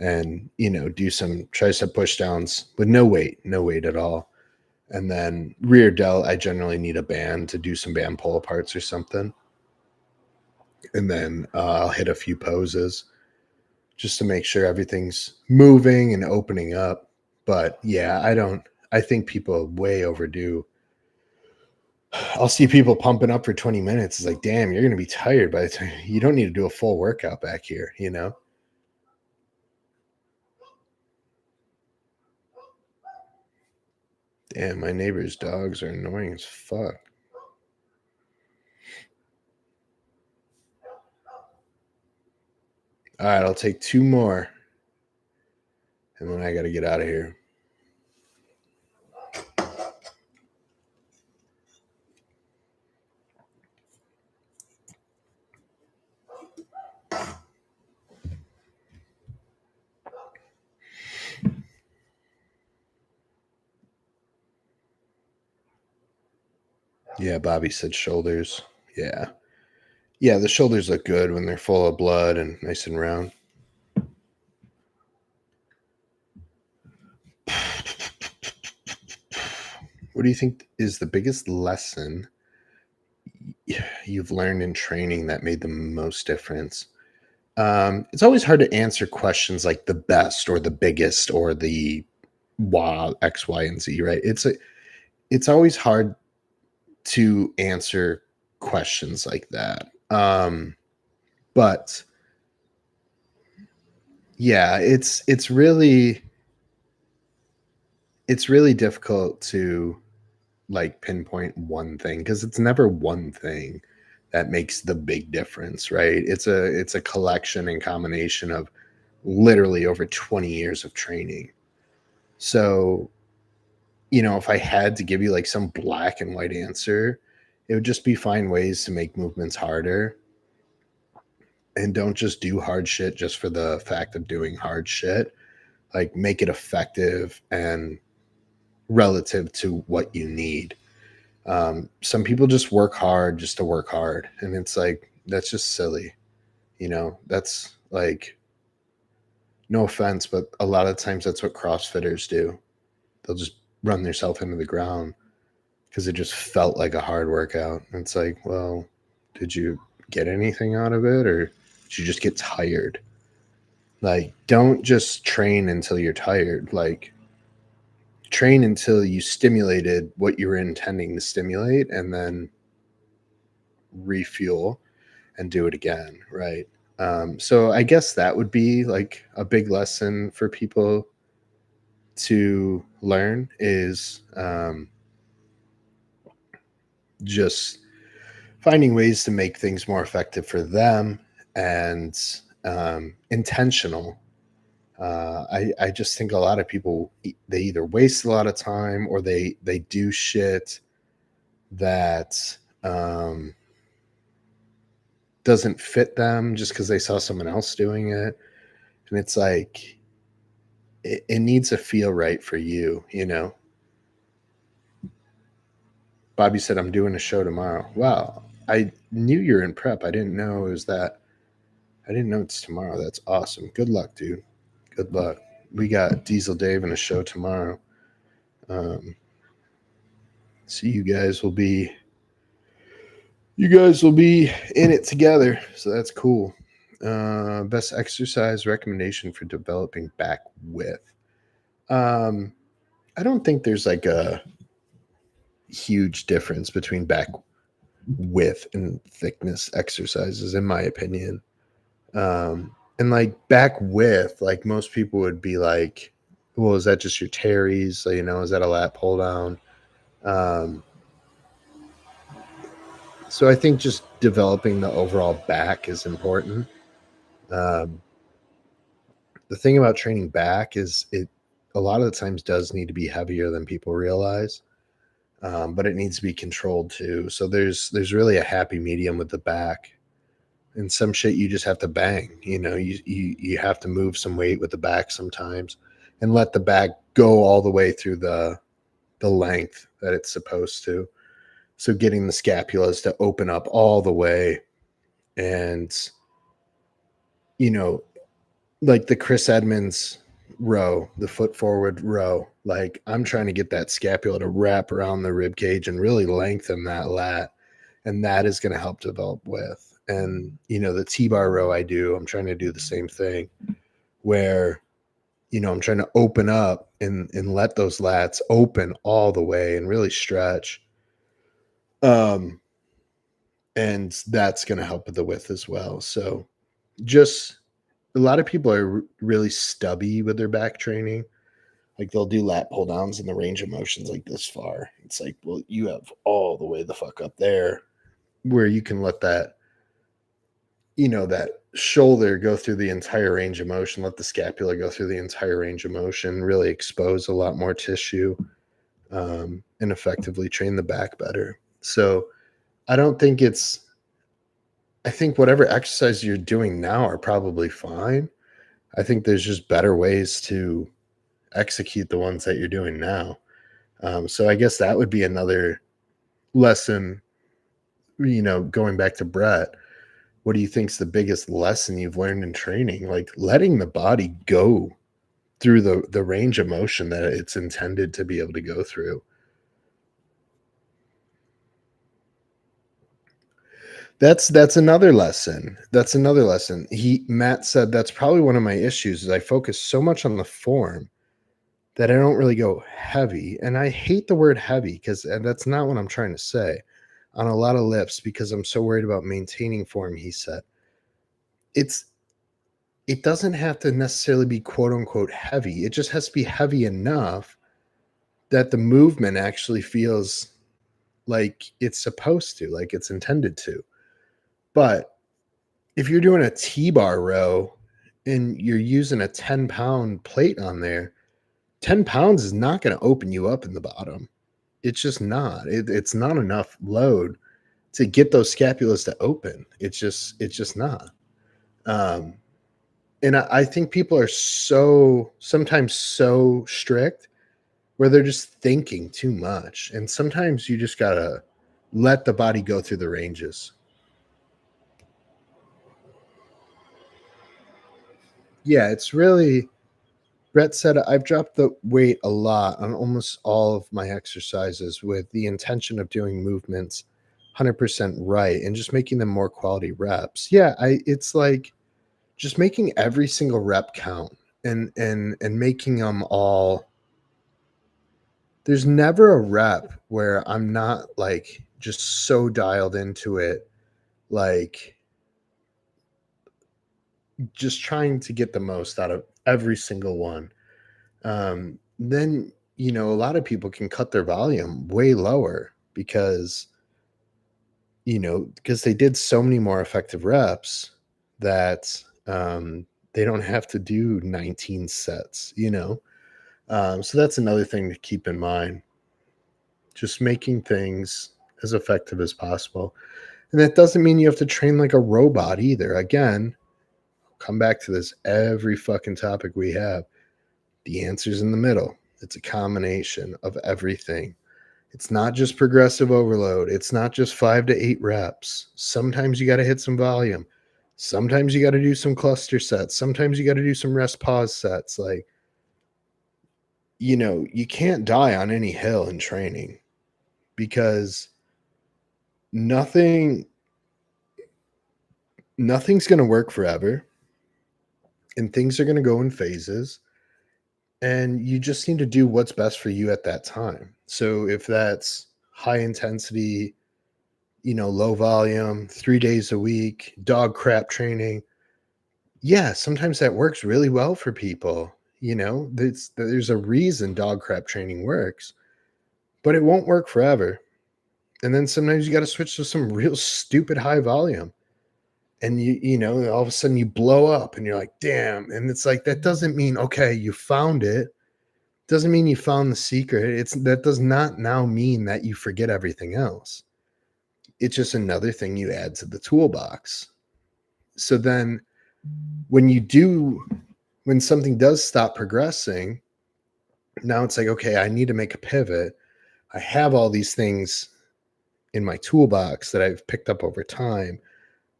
and do some tricep push downs with no weight at all. And then rear delt, I generally need a band to do some band pull aparts or something. And then I'll hit a few poses just to make sure everything's moving and opening up. But yeah, I think people way overdo. I'll see people pumping up for 20 minutes. It's like, damn, you're going to be tired by the time you don't need to do a full workout back here. Damn, my neighbor's dogs are annoying as fuck. All right, I'll take two more. And then I got to get out of here. Yeah, Bobby said shoulders. Yeah. Yeah, the shoulders look good when they're full of blood and nice and round. What do you think is the biggest lesson you've learned in training that made the most difference? It's always hard to answer questions like the best or the biggest or the wow X, Y, and Z, right? It's always hard to answer questions like that. But yeah, it's really difficult to like pinpoint one thing because it's never one thing that makes the big difference, right? It's a collection and combination of literally over 20 years of training. So if I had to give you like some black and white answer, it would just be find ways to make movements harder and don't just do hard shit just for the fact of doing hard shit. Like make it effective and relative to what you need. Some people just work hard just to work hard. And it's like, that's just silly. That's like, no offense, but a lot of times that's what CrossFitters do. They'll just run themselves into the ground because it just felt like a hard workout. And it's like, well, did you get anything out of it or did you just get tired? Like, don't just train until you're tired. Like, train until you stimulated what you were intending to stimulate and then refuel and do it again. Right. So I guess that would be like a big lesson for people to learn is just finding ways to make things more effective for them and intentional. I just think a lot of people, they either waste a lot of time or they do shit that doesn't fit them just because they saw someone else doing it. And it's like, it needs to feel right for you, Bobby said, I'm doing a show tomorrow. Wow. I knew you're in prep. I didn't know it was that. I didn't know it's tomorrow. That's awesome. Good luck, dude. Good luck. We got Diesel Dave and a show tomorrow. So you guys will be in it together. So that's cool. Best exercise recommendation for developing back width. I don't think there's like a huge difference between back width and thickness exercises, in my opinion. And like back width, like most people would be like, well, is that just your teres? So, is that a lat pull down? So I think just developing the overall back is important. The thing about training back is it a lot of the times does need to be heavier than people realize. But it needs to be controlled too. So there's really a happy medium with the back. And some shit you just have to bang. You have to move some weight with the back sometimes, and let the back go all the way through the length that it's supposed to. So getting the scapulas to open up all the way, and like the Chris Edmonds row, the foot forward row. Like I'm trying to get that scapula to wrap around the rib cage and really lengthen that lat, and that is going to help develop width. And the T-bar row I do, I'm trying to do the same thing, where I'm trying to open up and let those lats open all the way and really stretch. And that's going to help with the width as well. So just a lot of people are really stubby with their back training. Like they'll do lat pull downs in the range of motions like this far. It's like, well, you have all the way the fuck up there where you can let that, that shoulder go through the entire range of motion, let the scapula go through the entire range of motion, really expose a lot more tissue, and effectively train the back better. So I think whatever exercise you're doing now are probably fine. I think there's just better ways to execute the ones that you're doing now. So I guess that would be another lesson, going back to Brett. What do you think is the biggest lesson you've learned in training? Like letting the body go through the range of motion that it's intended to be able to go through. That's another lesson. Matt said that's probably one of my issues is I focus so much on the form that I don't really go heavy. And I hate the word heavy because that's not what I'm trying to say on a lot of lifts because I'm so worried about maintaining form, he said. It doesn't have to necessarily be quote unquote heavy. It just has to be heavy enough that the movement actually feels like it's supposed to, like it's intended to. But if you're doing a T-bar row and you're using a 10-pound plate on there, 10 pounds is not going to open you up in the bottom. It's just not. It's not enough load to get those scapulas to open. It's just not. Um, and I think people are sometimes so strict where they're just thinking too much. And sometimes you just gotta let the body go through the ranges. Yeah, it's really Brett said I've dropped the weight a lot on almost all of my exercises with the intention of doing movements 100% right and just making them more quality reps. Yeah, I it's like just making every single rep count and making them all. There's never a rep where I'm not like just so dialed into it, like just trying to get the most out of every single one. Then, a lot of people can cut their volume way lower because they did so many more effective reps that they don't have to do 19 sets. So that's another thing to keep in mind. Just making things as effective as possible. And that doesn't mean you have to train like a robot either. Again, come back to this every fucking topic we have. The answer's in the middle. It's a combination of everything. It's not just progressive overload. It's not just 5 to 8 reps. Sometimes you got to hit some volume. Sometimes you got to do some cluster sets. Sometimes you got to do some rest pause sets. Like, you can't die on any hill in training because nothing nothing's going to work forever and things are going to go in phases, and you just need to do what's best for you at that time. So if that's high intensity, low volume, 3 days a week, dog crap training, yeah, sometimes that works really well for people. There's a reason dog crap training works, but it won't work forever. And then sometimes you got to switch to some real stupid high volume. And all of a sudden you blow up and you're like, damn. And it's like, that doesn't mean, okay, you found it. Doesn't mean you found the secret. That does not now mean that you forget everything else. It's just another thing you add to the toolbox. So then when something does stop progressing, now it's like, okay, I need to make a pivot. I have all these things in my toolbox that I've picked up over time.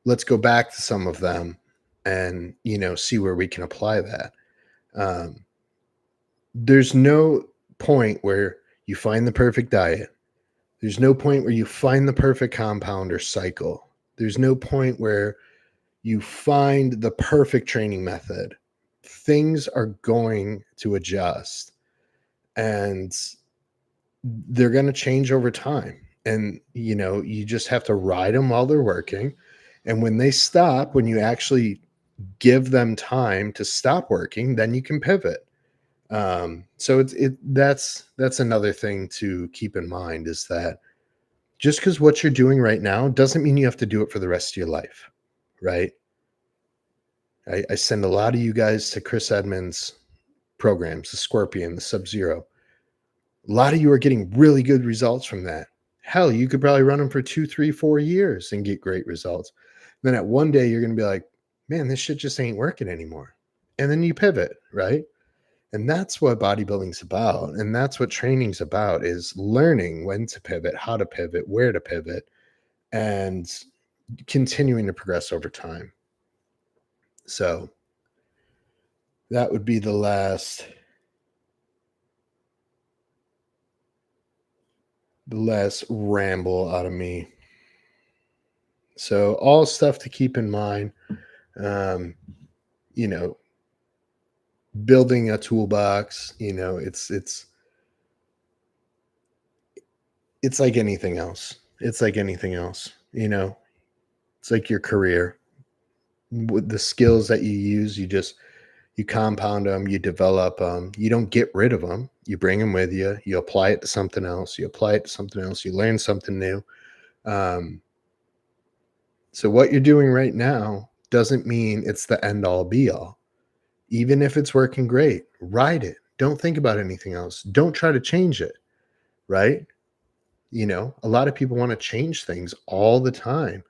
Let's go back to some of them and, see where we can apply that. There's no point where you find the perfect diet. There's no point where you find the perfect compound or cycle. There's no point where you find the perfect training method. Things are going to adjust and they're going to change over time. And, you just have to ride them while they're working. And when they stop, when you actually give them time to stop working, then you can pivot. So that's another thing to keep in mind is that just because what you're doing right now doesn't mean you have to do it for the rest of your life, right? I send a lot of you guys to Chris Edmonds' programs, the Scorpion, the Sub Zero. A lot of you are getting really good results from that. Hell, you could probably run them for 2, 3, 4 years and get great results. Then at one day, you're going to be like, man, this shit just ain't working anymore. And then you pivot, right? And that's what bodybuilding's about. And that's what training's about is learning when to pivot, how to pivot, where to pivot, and continuing to progress over time. So that would be the last ramble out of me. So all stuff to keep in mind. Um, you know, building a toolbox, it's like anything else. It's like anything else, It's like your career. With the skills that you use, you compound them, you develop them. You don't get rid of them. You bring them with you. You apply it to something else. You apply it to something else. You learn something new. Um, so what you're doing right now doesn't mean it's the end all be all. Even if it's working great, ride it. Don't think about anything else. Don't try to change it, right? A lot of people want to change things all the time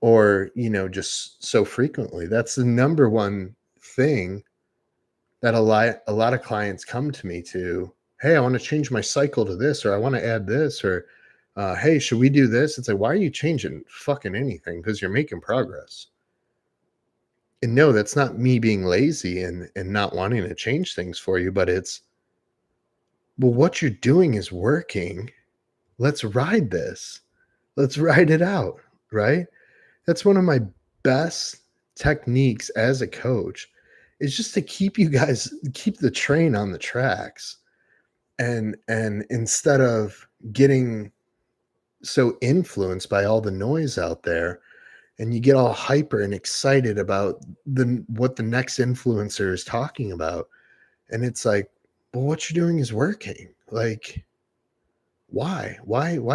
or, just so frequently. That's the number one thing that a lot of clients come to me to. Hey, I want to change my cycle to this, or I want to add this, or hey, should we do this? It's like, why are you changing fucking anything? Because you're making progress. And no, that's not me being lazy and not wanting to change things for you, but it's, well, what you're doing is working. Let's ride this. Let's ride it out, right? That's one of my best techniques as a coach is just to keep the train on the tracks. And instead of getting so influenced by all the noise out there, and you get all hyper and excited about what the next influencer is talking about, and it's like, well, what you're doing is working. Like, why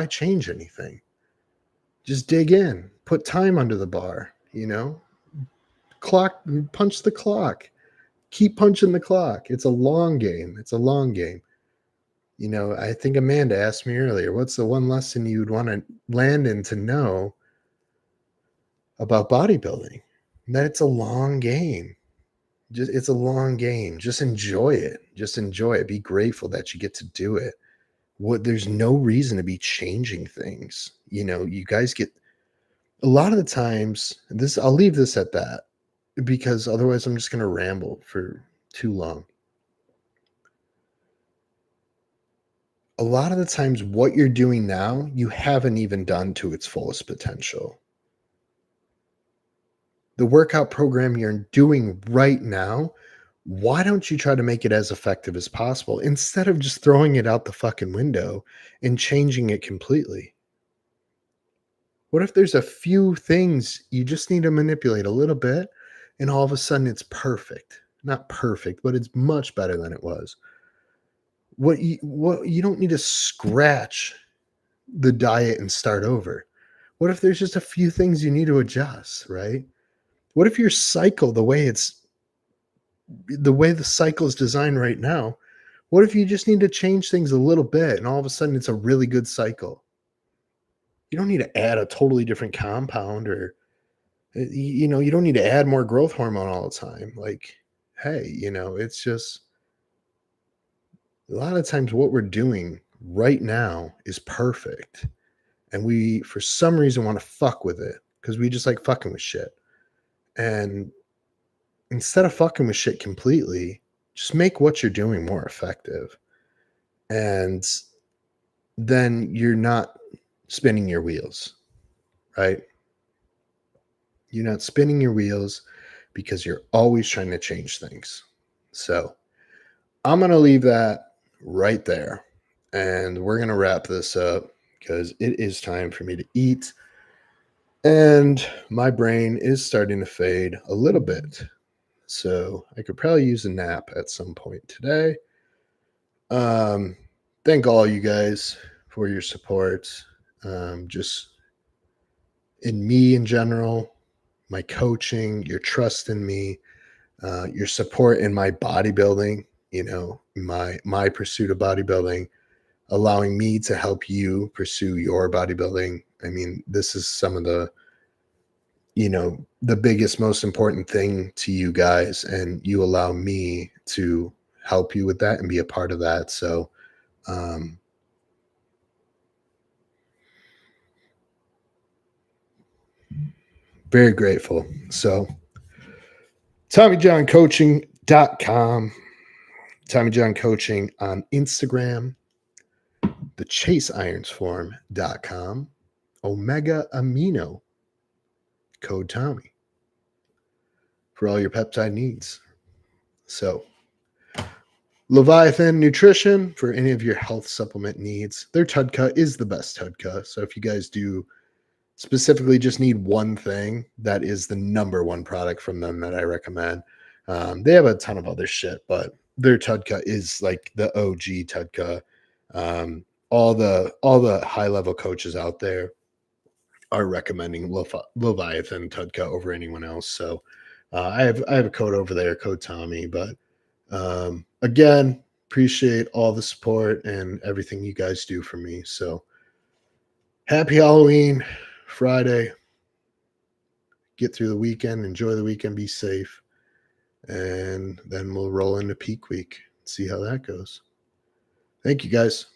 change anything? Just dig in, put time under the bar, clock, punch the clock, keep punching the clock. It's a long game. I think Amanda asked me earlier, what's the one lesson you'd want to land in to know about bodybuilding? That it's a long game. It's a long game. Just enjoy it. Be grateful that you get to do it. There's no reason to be changing things. You guys get a lot of the times, I'll leave this at that because otherwise I'm just going to ramble for too long. A lot of the times what you're doing now, you haven't even done to its fullest potential. The workout program you're doing right now, why don't you try to make it as effective as possible instead of just throwing it out the fucking window and changing it completely? What if there's a few things you just need to manipulate a little bit and all of a sudden it's perfect? Not perfect, but it's much better than it was. What you don't need to scratch the diet and start over. What if there's just a few things you need to adjust, right? What if your cycle, the way the cycle is designed right now, what if you just need to change things a little bit and all of a sudden it's a really good cycle? You don't need to add a totally different compound or you don't need to add more growth hormone all the time. Like, hey, it's just a lot of times what we're doing right now is perfect. And we, for some reason, want to fuck with it because we just like fucking with shit. And instead of fucking with shit completely, just make what you're doing more effective. And then you're not spinning your wheels, right? You're not spinning your wheels because you're always trying to change things. So I'm going to leave that right there. And we're going to wrap this up because it is time for me to eat. And my brain is starting to fade a little bit. So I could probably use a nap at some point today. Thank all you guys for your support. Just in me in general, my coaching, your trust in me, your support in my bodybuilding, my pursuit of bodybuilding, allowing me to help you pursue your bodybuilding. I mean, this is some of the biggest, most important thing to you guys, and you allow me to help you with that and be a part of that. So, very grateful. So, TommyJohnCoaching.com, Tommy John Coaching on Instagram, the ChaseIronsForm.com, Omega Amino, code Tommy for all your peptide needs. So, Leviathan Nutrition for any of your health supplement needs. Their Tudka is the best Tudka. So if you guys do specifically just need one thing, that is the number one product from them that I recommend. They have a ton of other shit, but their Tudka is like the OG Tudka. All the high level coaches out there are recommending Leviathan Tudka over anyone else. So I have a code over there, code Tommy. But again, appreciate all the support and everything you guys do for me. So happy Halloween, Friday. Get through the weekend, enjoy the weekend, be safe. And then we'll roll into peak week, see how that goes. Thank you guys.